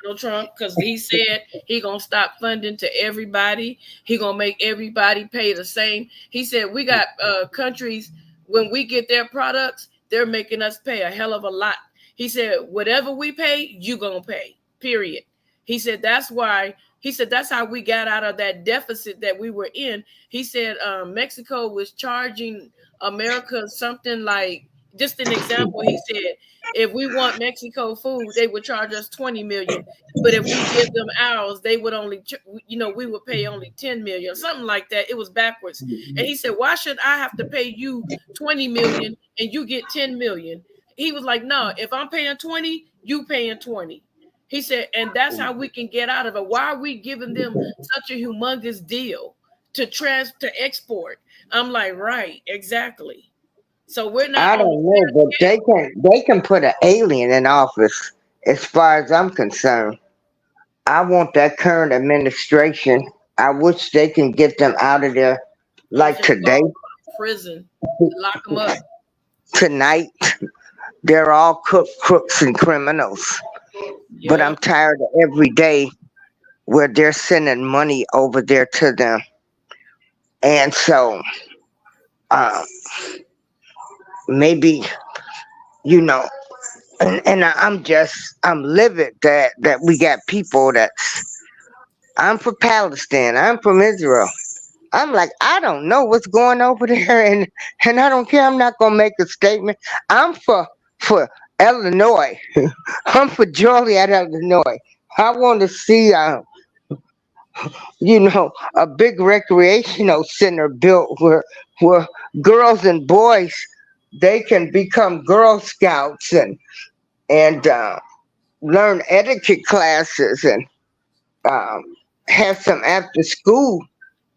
Donald Trump, because he said he gonna stop funding to everybody. He gonna make everybody pay the same. He said we got countries, when we get their products, they're making us pay a hell of a lot. He said whatever we pay, you gonna pay. Period. He said that's why. He said that's how we got out of that deficit that we were in. He said Mexico was charging America something like, just an example. He said if we want Mexico food, they would charge us 20 million. But if we give them ours, they would only, we would pay only 10 million, something like that. It was backwards. And he said, why should I have to pay you 20 million and you get 10 million? He was like, no, if I'm paying 20, you paying 20. He said, and that's how we can get out of it. Why are we giving them such a humongous deal to export? I'm like, right, exactly. So we're not I on don't the know, fair but they can put an alien in office. As far as I'm concerned, I want that current administration. I wish they can get them out of there off like his today, prison, lock them up. tonight. They're all crooks and criminals. But Yeah, I'm tired of every day where they're sending money over there to them. And so uh, maybe, you know, and I'm livid that we got people I'm for Palestine, I'm from Israel. I'm like, I don't know what's going over there, and I don't care. I'm not gonna make a statement. I'm for Illinois. I'm for Joliet, Illinois. I want to see, a big recreational center built where girls and boys they can become Girl Scouts and learn etiquette classes and um, have some after school.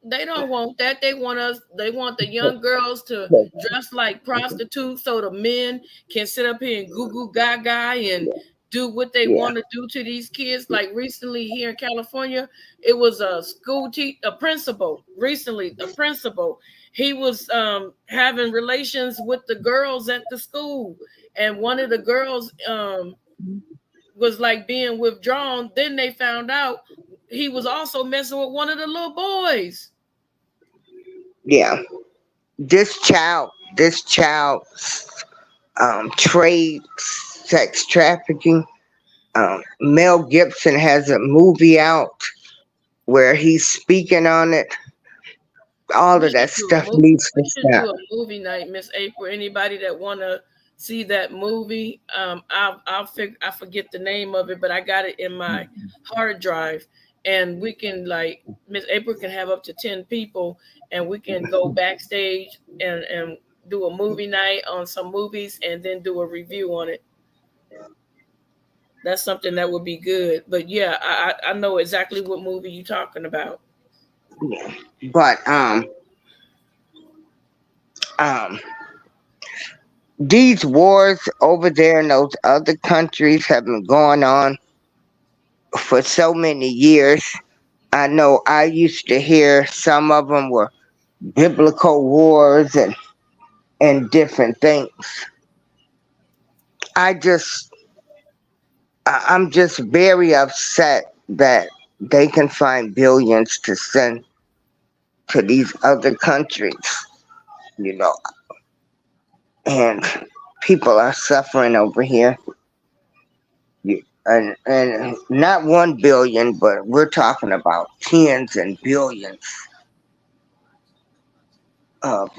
They don't want that. They want the young girls to dress like prostitutes so the men can sit up here and goo goo gaga and do what they Yeah, want to do to these kids. Like recently here in California, it was a principal. Recently, a principal. He was having relations with the girls at the school, and one of the girls was like being withdrawn. Then they found out he was also messing with one of the little boys. yeah. This child trade sex trafficking. Mel Gibson has a movie out where he's speaking on it. All We of that should do a stuff movie. needs to We should stop. do a movie night, Miss April. Anybody that wanna see that movie, I forget the name of it, but I got it in my hard drive, and we can like Miss April can have up to 10 people, and we can go backstage and do a movie night on some movies, and then do a review on it. That's something that would be good. But yeah, I know exactly what movie you're talking about. Yeah. But um, these wars over there in those other countries have been going on for so many years. I know I used to hear some of them were biblical wars and different things. I just I'm just very upset that they can find billions to send to these other countries, you know, and people are suffering over here. And not 1 billion, but we're talking about tens and billions of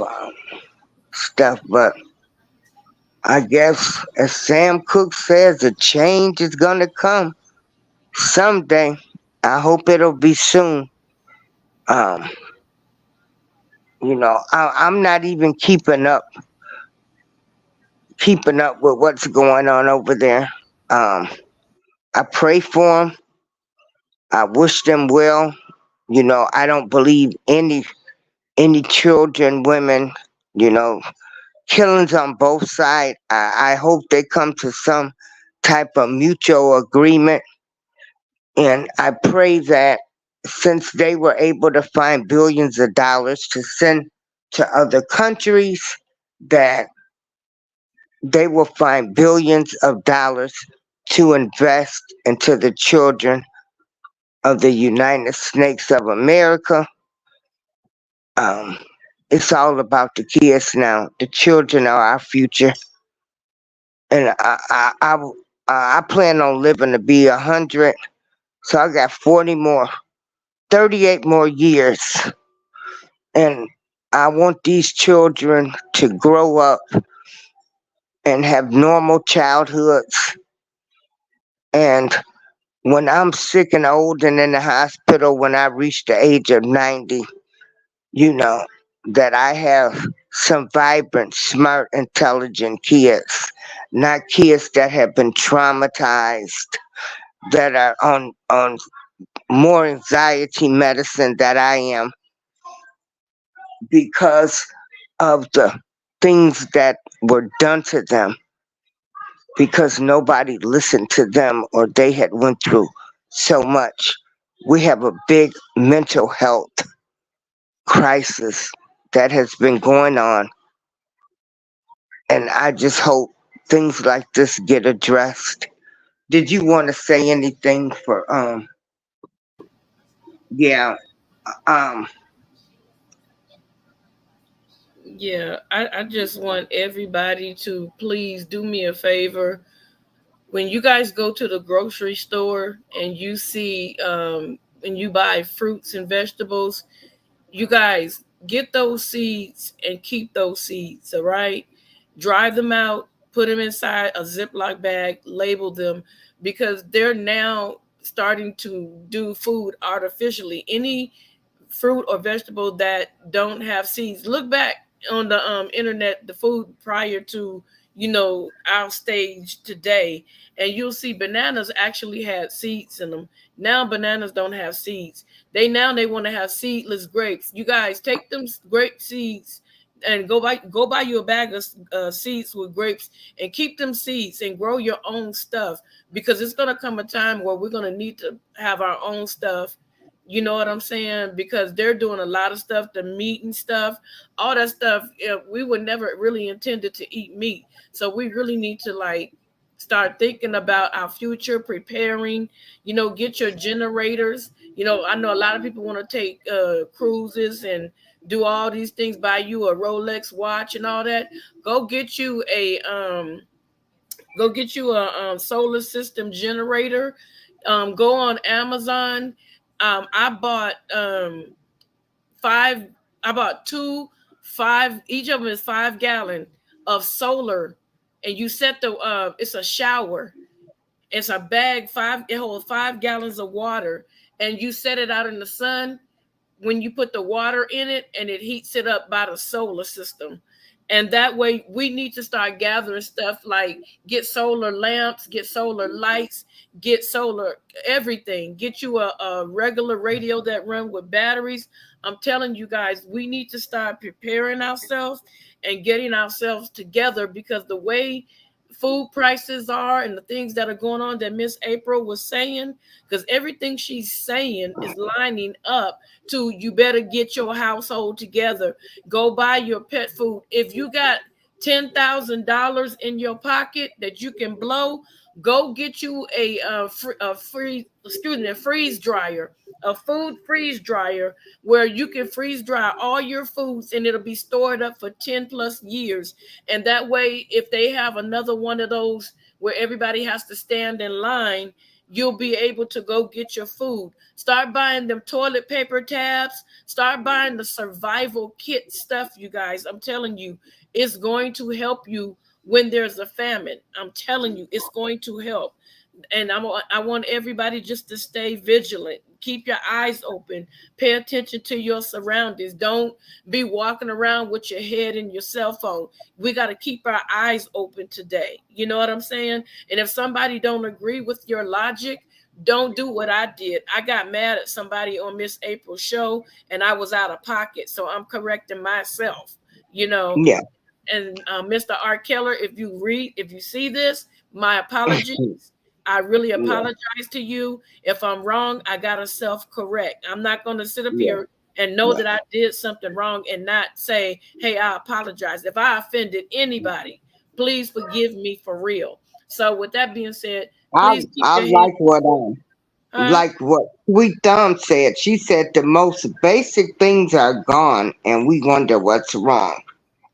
stuff. But I guess, as Sam Cooke says, a change is gonna come someday. I hope it'll be soon. Um, I'm not even keeping up with what's going on over there. Um, I pray for them. I wish them well. I don't believe any children, women, you know, killings on both sides. I hope they come to some type of mutual agreement. And I pray that since they were able to find billions of dollars to send to other countries, that they will find billions of dollars to invest into the children of the United States of America. Um, it's all about the kids now. The children are our future, and I plan on living to be 100. So I got 38 more years, and I want these children to grow up and have normal childhoods. And when I'm sick and old and in the hospital, when I reach the age of 90, you know, that I have some vibrant, smart, intelligent kids, not kids that have been traumatized, that are on more anxiety medicine that I am because of the things that were done to them, because nobody listened to them or they had went through so much. We have a big mental health crisis that has been going on, and I just hope things like this get addressed. Did you want to say anything for yeah, um Yeah, I just want everybody to please do me a favor. When you guys go to the grocery store and you see and you buy fruits and vegetables, you guys get those seeds and keep those seeds, all right? Drive them out, put them inside a Ziploc bag, label them, because they're now starting to do food artificially. Any fruit or vegetable that don't have seeds. Look back on the internet, the food prior to our stage today, and you'll see bananas actually had seeds in them. Now bananas don't have seeds. They want to have seedless grapes. You guys take them grape seeds and go buy you a bag of seeds with grapes and keep them seeds and grow your own stuff, because it's going to come a time where we're going to need to have our own stuff. You know what I'm saying? Because they're doing a lot of stuff, the meat and stuff, all that stuff. We were never really intended to eat meat. So we really need to start thinking about our future, preparing, get your generators. I know a lot of people want to take cruises and do all these things, buy you a Rolex watch and all that. Go get you a solar system generator. Go on Amazon. I bought each of them is 5 gallon of solar, and you set it's a shower. It's a bag, it holds 5 gallons of water, and you set it out in the sun when you put the water in it, and it heats it up by the solar system. And that way we need to start gathering stuff, like get solar lamps, get solar lights, get solar everything. Get you a regular radio that run with batteries. I'm telling you guys, we need to start preparing ourselves and getting ourselves together, because the way food prices are and the things that are going on that Miss April was saying, because everything she's saying is lining up to, you better get your household together. Go buy your pet food. If you got $10,000 in your pocket that you can blow, go get you a freeze dryer, a food freeze dryer, where you can freeze dry all your foods and it'll be stored up for 10 plus years. And that way, if they have another one of those where everybody has to stand in line, you'll be able to go get your food. Start buying them toilet paper tabs. Start buying the survival kit stuff, you guys. I'm telling you, it's going to help you when there's a famine. I'm telling you, it's going to help. And I want everybody just to stay vigilant. Keep your eyes open. Pay attention to your surroundings. Don't be walking around with your head in your cell phone. We got to keep our eyes open today. You know what I'm saying? And if somebody don't agree with your logic, don't do what I did. I got mad at somebody on Miss April's show, and I was out of pocket. So I'm correcting myself, Yeah. And Mr. R. Keller, if you see this, my apologies. I really apologize to you. If I'm wrong, I gotta self-correct. I'm not gonna sit up here and know that I did something wrong and not say, hey, I apologize. If I offended anybody, please forgive me for real. So with that being said, please keep I your like head. like what Sweet Thumb said. She said the most basic things are gone, and we wonder what's wrong.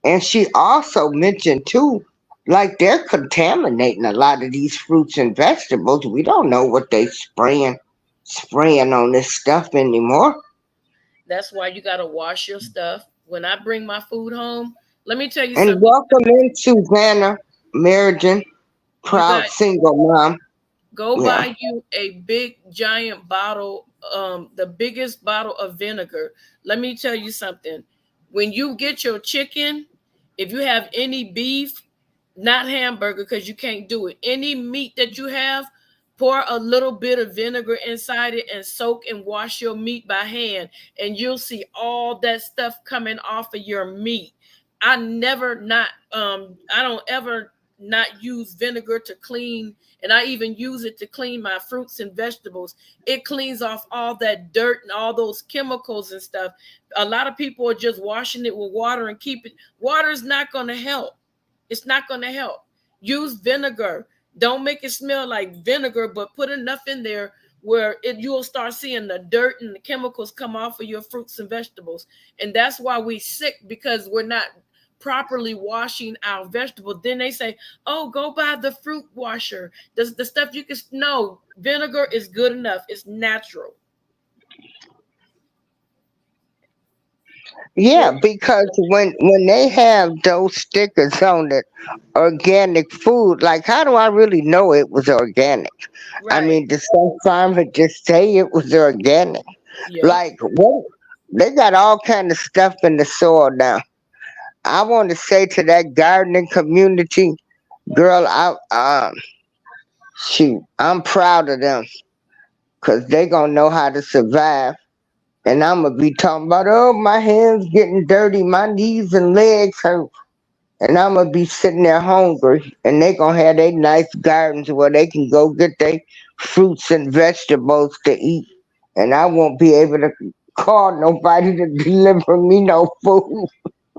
And she also mentioned too, like they're contaminating a lot of these fruits and vegetables. We don't know what they spraying on this stuff anymore. That's why you gotta wash your stuff. When I bring my food home, let me tell you And something. welcome in Susanna Merrigan, You proud guys single mom. go Yeah. buy you a big giant bottle, the biggest bottle of vinegar. Let me tell you something. When you get your chicken, if you have any beef, not hamburger because you can't do it, any meat that you have, pour a little bit of vinegar inside it and soak and wash your meat by hand, and you'll see all that stuff coming off of your meat. I don't ever not use vinegar to clean, and I even use it to clean my fruits and vegetables. It cleans off all that dirt and all those chemicals and stuff. A lot of people are just washing it with water and keep it. Water is not going to help. It's not going to help. Use vinegar. Don't make it smell like vinegar, but put enough in there where you'll start seeing the dirt and the chemicals come off of your fruits and vegetables. And that's why we sick, because we're not properly washing our vegetables. Then they say, oh, go buy the fruit washer. The stuff you can, no, vinegar is good enough. It's natural. Yeah, because when they have those stickers on it, organic food, like how do I really know it was organic? I Right. mean, did some farmer just say it was organic? Yep. Like what? They got all kind of stuff in the soil now. I want to say to that gardening community, girl, shoot, I'm proud of them because they gonna know how to survive. And I'm gonna be talking about, oh, my hands getting dirty, my knees and legs hurt, and I'm gonna be sitting there hungry, and they gonna have their nice gardens where they can go get their fruits and vegetables to eat, and I won't be able to call nobody to deliver me no food.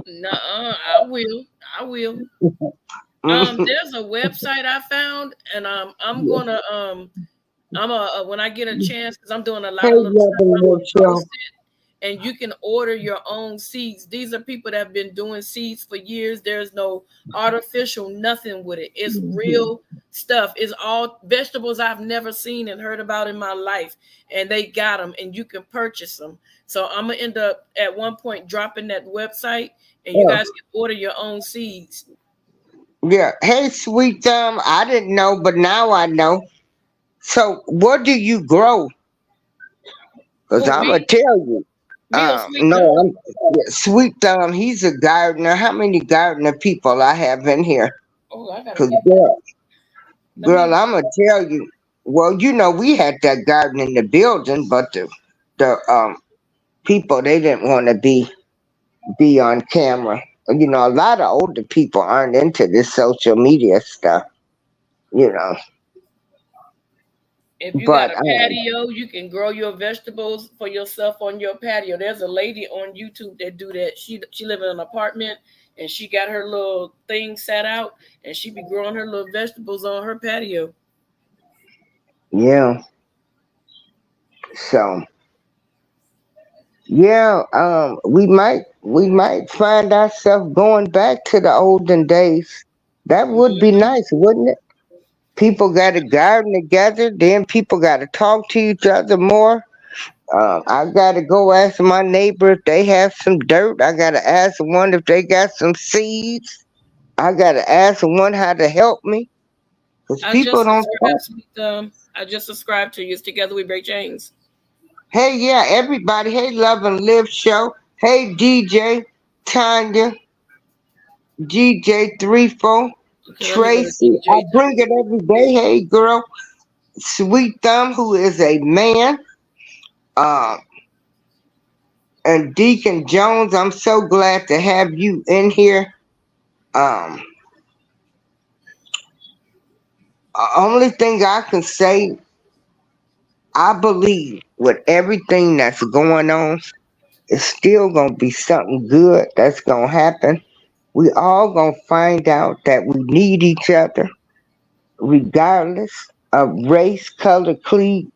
Nuh-uh, I will. I will. There's a website I found, and I'm gonna when I get a chance, because I'm doing a Hey, lot of little stuff, Robin I'm Hood gonna Show. post it, and you can order your own seeds. These are people that have been doing seeds for years. There's no artificial nothing with it. It's real stuff. It's all vegetables I've never seen and heard about in my life, and they got them, and you can purchase them. So I'm gonna end up at one point dropping that website, and you Oh, guys can order your own seeds. yeah. Hey, Sweet Thumb, I didn't know, but now I know. So, what do you grow? Because Who, I'm going me? to tell you. Me or Sweet No, Thumb? yeah, Sweet Thumb, he's a gardener. How many gardener people I have in here? Oh, I gotta Because, get. Let girl, me. I'm going to tell you. Well, we had that garden in the building, but the people, they didn't want to be on camera. A lot of older people aren't into this social media stuff, you know. If you got But a patio, you can grow your vegetables for yourself on your patio. There's a lady on YouTube that do that. She live in an apartment and she got her little thing set out and she be growing her little vegetables on her patio. yeah, so yeah, we might find ourselves going back to the olden days. That would be Mhm. nice, wouldn't it? People got to garden together, then people got to talk to each other more. I got to go ask my neighbor if they have some dirt. I got to ask one if they got some seeds. I got to ask one how to help me because I people just don't talk. subscribed to I just subscribed to you. It's Together with Ray James. Hey, yeah, everybody. Hey, Love and Live Show. Hey, DJ, Tanya, GJ34, Okay, let me go to Tracy. I DJ bring it Tanya. every day. Hey, girl. Sweet Thumb, who is a man. Um, and Deacon Jones, I'm so glad to have you in here. Um, only thing I can say, I believe with everything that's going on, it's still gonna be something good that's gonna happen. We all gonna find out that we need each other, regardless of race, color, creed,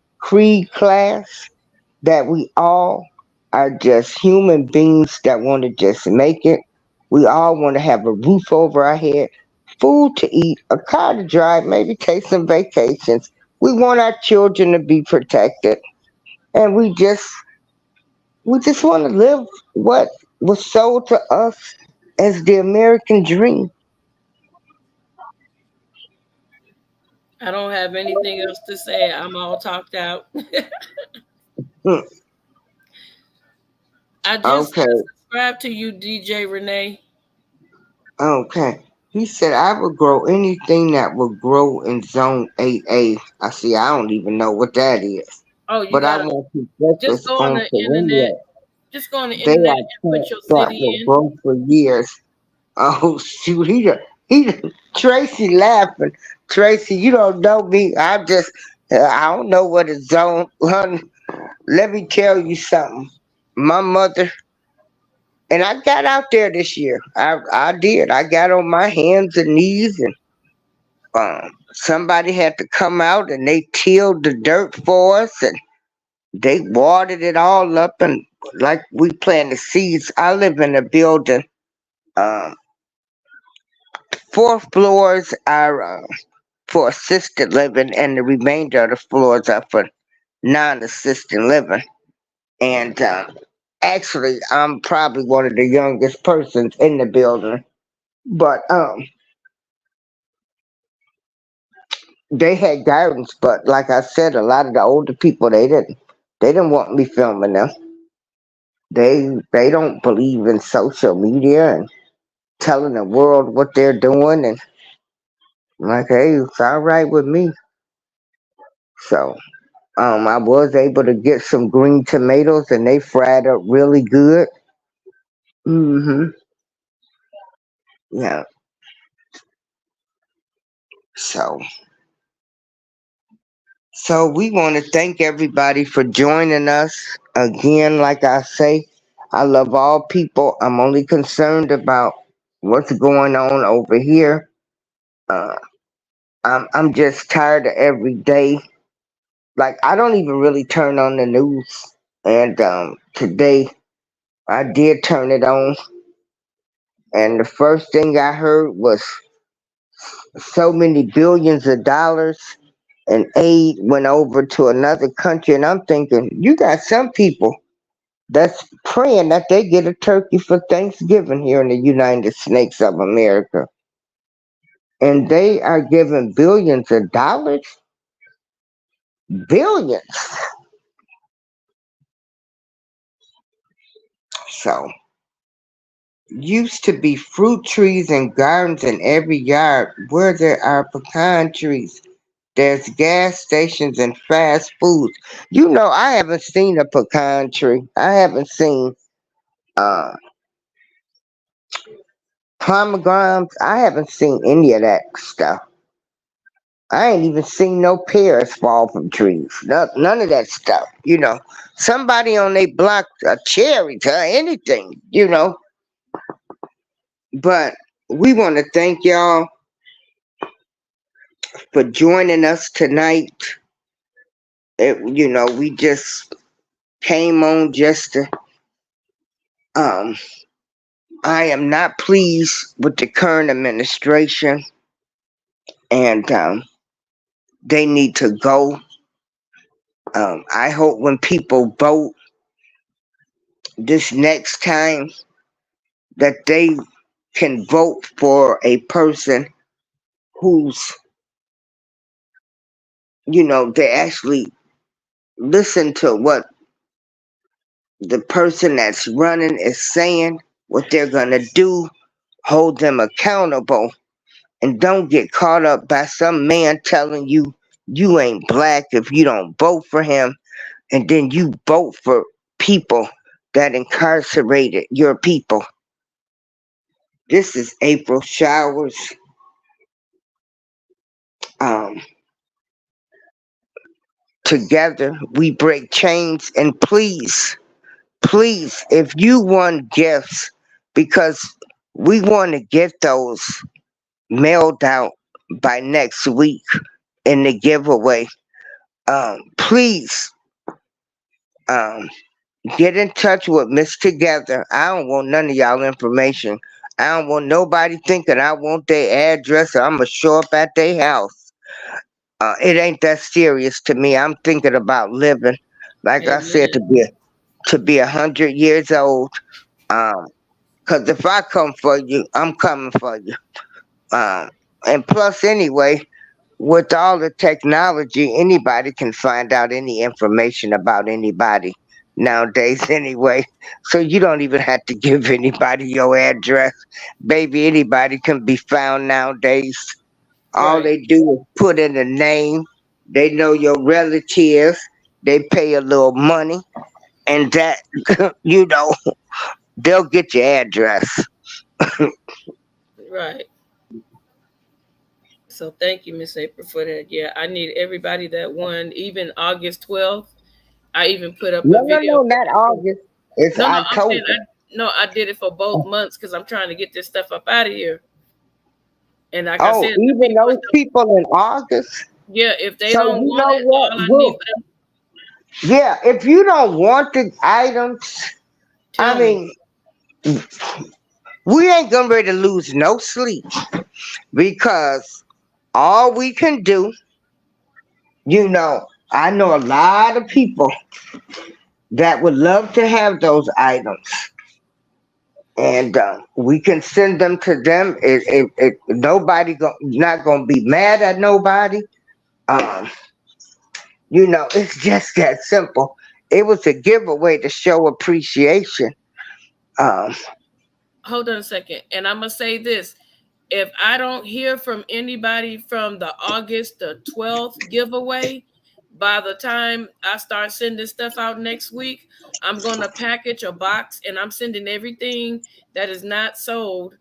class. That we all are just human beings that want to just make it. We all want to have a roof over our head, food to eat, a car to drive, maybe take some vacations. We want our children to be protected, and we just want to live what was sold to us as the American dream. I don't have anything else to say. I'm all talked out. Hmm, I just okay, subscribed to you, DJ Renee. okay. He said, I would grow anything that would grow in zone 8A. I see, I don't even know what that is. Oh, you But I gotta want to just focus go on on the internet. perennial. Just go on the They internet are and put your plants that city will in. grow for years. Oh, shoot. Tracy laughing. Tracy, you don't know me. I don't know what a zone. Let me tell you something. My mother, and I got out there this year. I did. I got on my hands and knees, and somebody had to come out and they tilled the dirt for us, and they watered it all up, and like we planted seeds. I live in a building. Um, Four floors are for assisted living, and the remainder of the floors are for non-assisted living. And Actually, I'm probably one of the youngest persons in the building, but they had guidance. But like I said, a lot of the older people they didn't want me filming them. They don't believe in social media and telling the world what they're doing, and I'm like, hey, it's all right with me. So I was able to get some green tomatoes, and they fried up really good. Hmm. Yeah. So we want to thank everybody for joining us again. Like I say, I love all people. I'm only concerned about what's going on over here. Uh, I'm just tired of every day. Like I don't even really turn on the news, and today I did turn it on, and the first thing I heard was so many billions of dollars and aid went over to another country, and I'm thinking, you got some people that's praying that they get a turkey for Thanksgiving here in the United States of America, and they are giving billions of dollars, billions. So used to be fruit trees and gardens in every yard where there are pecan trees. There's gas stations and fast foods. You know, I haven't seen a pecan tree. I haven't seen uh pomegranates. I haven't seen any of that stuff. I ain't even seen no pears fall from trees. None of that stuff. You know, somebody on they block a cherry or anything. You know, but we want to thank y'all for joining us tonight. We just came on just to. Um, I am not pleased with the current administration, and they need to go. I hope when people vote this next time that they can vote for a person who's, they actually listen to what the person that's running is saying, what they're going to do, hold them accountable, and don't get caught up by some man telling you you ain't black if you don't vote for him, and then you vote for people that incarcerated your people. This is April Showers. Um, Together we break chains, and please, if you want gifts, because we want to get those mailed out by next week in the giveaway. Please, um, get in touch with Miss Together. I don't want none of y'all information. I don't want nobody thinking I want their address or I'm going to show up at their house. It ain't that serious to me. I'm thinking about living, like I said, Amen. to be 100 years old. Cause if I come for you, I'm coming for you. And plus, anyway, with all the technology, anybody can find out any information about anybody nowadays anyway. So you don't even have to give anybody your address. Baby, anybody can be found nowadays. All Right. they do is put in a name. They know your relatives. They pay a little money, and that, you know, they'll get your address. Right. So thank you, Miss April, for that. Yeah, I need everybody that won, even August 12th. I even put up a video No, for not people. August. It's No, I'm saying October. I did it for both months because I'm trying to get this stuff up out of here. And like I Oh, said, the even people, those people in August. yeah, if they So don't you want know it, what? all I need Look, for them yeah, if you don't want the items, I tell me. mean, we ain't gonna ready to lose no sleep because all we can do, I know a lot of people that would love to have those items, and we can send them to them. Nobody not gonna be mad at nobody. Um, it's just that simple. It was a giveaway to show appreciation. Um, Hold on a second. And I'm going to say this. If I don't hear from anybody from the August the 12th giveaway, by the time I start sending stuff out next week, I'm going to package a box and I'm sending everything that is not sold,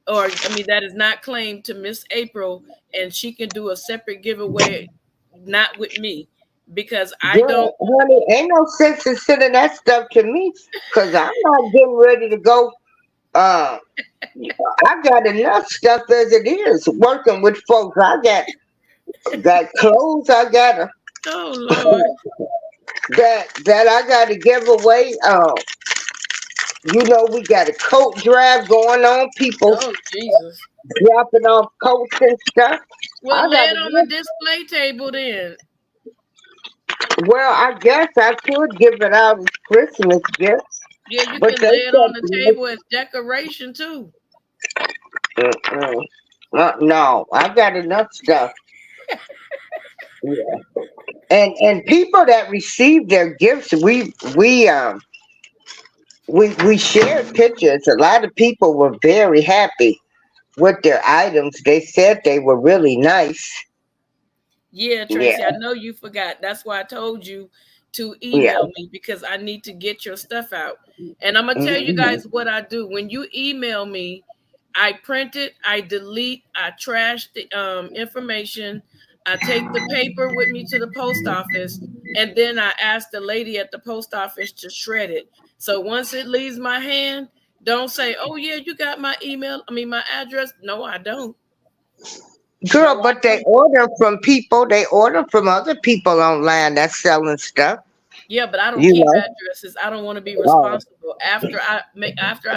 or that is not claimed, to Miss April, and she can do a separate giveaway, not with me, because I don't. honey, ain't no sense in sending that stuff to me, because I'm not getting ready to go. I got enough stuff as it is working with folks. I got clothes. I got Oh Lord. that I got to give away. We got a coat drive going on. People Oh Jesus. dropping off coats and stuff. Well, I lay gotta it on the display table then. Well, I guess I could give it out as Christmas gifts. Yeah, you But can lay it on the table as decoration too. No, I got enough stuff. Yeah. And people that received their gifts, we shared pictures. A lot of people were very happy with their items. They said they were really nice. Yeah, Tracy, Yeah. I know you forgot. That's why I told you to email me, because I need to get your stuff out. And I'm gonna tell you guys what I do. When you email me, I print it, I delete, I trash the information, I take the paper with me to the post office, and then I ask the lady at the post office to shred it. So once it leaves my hand, don't say, "Oh yeah, you got my email, my address." No, I don't. Girl, but they order from people. They order from other people online that's selling stuff. Yeah, but I don't You keep know. addresses. I don't want to be responsible after I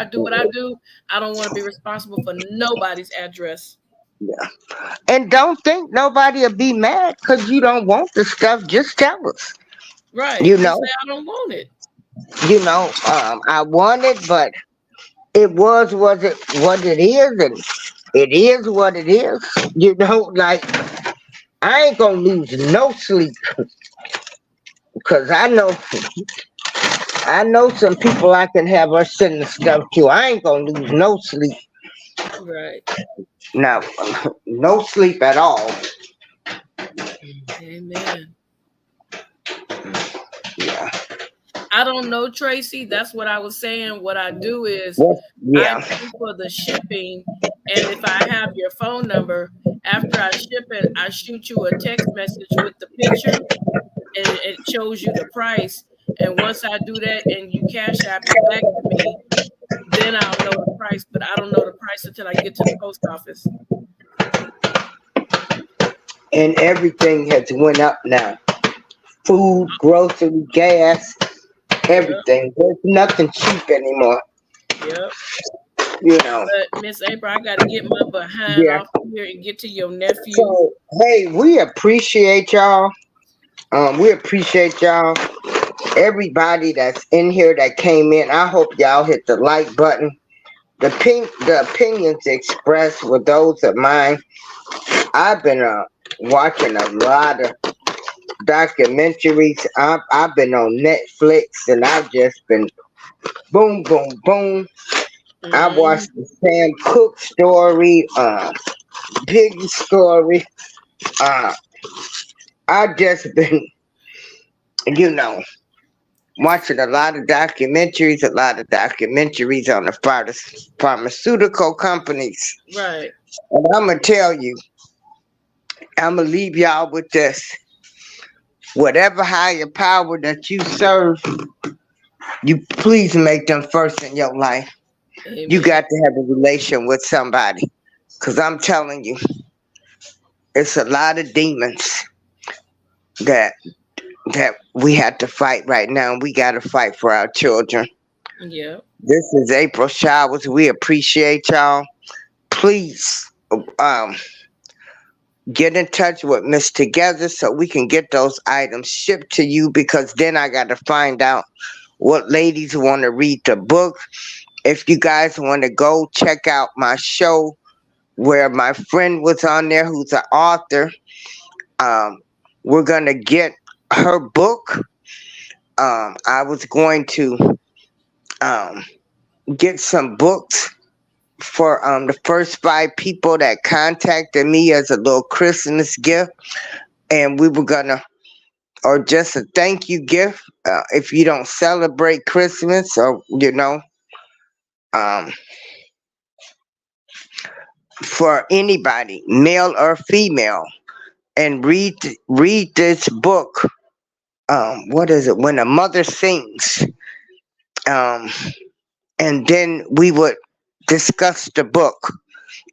do what I do. I don't want to be responsible for nobody's address. And don't think nobody will be mad because you don't want the stuff. Just tell us. Right. You Just know. say I don't want it. I want it, but it was what it is, and it is what it is. Like I ain't gonna lose no sleep because I know some people I can have us sending stuff to. I ain't gonna lose no sleep. Right. No, no sleep at all. Amen. Yeah. I don't know, Tracy. That's what I was saying. What I do is Yeah. I pay for the shipping, and if I have your phone number, after I ship it, I shoot you a text message with the picture, and it shows you the price. And once I do that, and you cash app it back to me, then I'll know the price. But I don't know the price until I get to the post office. And everything has went up now. Food, grocery, gas, everything. There's nothing cheap anymore. Yep. But Miss April, I gotta get my behind off here and get to your nephew. So hey, we appreciate y'all. We appreciate y'all. Everybody that's in here that came in. I hope y'all hit the like button. The opinions expressed were those of mine. I've been watching a lot of documentaries. I've been on Netflix, and I've just been boom, boom, boom. I watched the Sam Cooke story, Piggy story. I've just been, watching a lot of documentaries on the pharmaceutical companies. Right. And I'm going to tell you, I'm going to leave y'all with this. Whatever higher power that you serve, you please make them first in your life. Amen. You got to have a relation with somebody. Because I'm telling you, it's a lot of demons that we have to fight right now. We got to fight for our children. Yeah. This is April Showers. We appreciate y'all. Please get in touch with Miss Together so we can get those items shipped to you, because then I got to find out what ladies want to read the book. If you guys want to go check out my show where my friend was on there who's an author, we're going to get her book. I was going to get some books for the first 5 people that contacted me as a little Christmas gift, and we were gonna, or just a thank you gift, if you don't celebrate Christmas, or for anybody, male or female, and read this book. What is it? When a Mother Sings. And then we would discuss the book.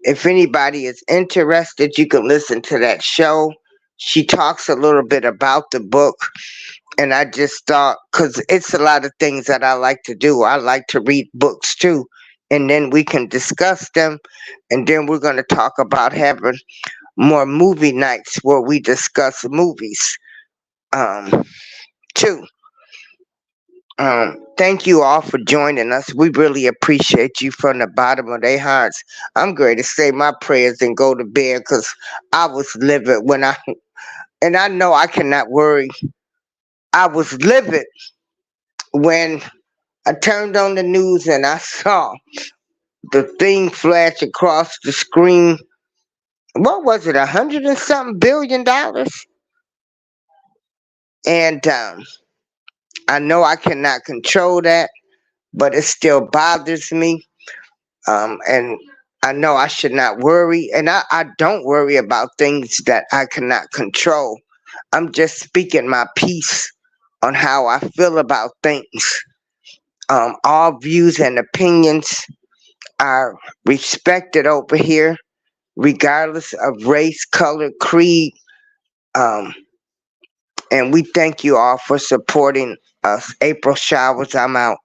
If anybody is interested, you can listen to that show. She talks a little bit about the book, and I just thought, because it's a lot of things that I like to do. I like to read books too, and then we can discuss them, and then we're going to talk about having more movie nights where we discuss movies too. Thank you all for joining us. We really appreciate you from the bottom of their hearts. I'm going to say my prayers and go to bed, because I was livid and I know I cannot worry. I was livid when I turned on the news and I saw the thing flash across the screen. What was it, $100 and something billion? And I know I cannot control that, but it still bothers me. And I know I should not worry, and I don't worry about things that I cannot control. I'm just speaking my piece on how I feel about things. All views and opinions are respected over here, regardless of race, color, creed. And we thank you all for supporting us. April Showers, I'm out.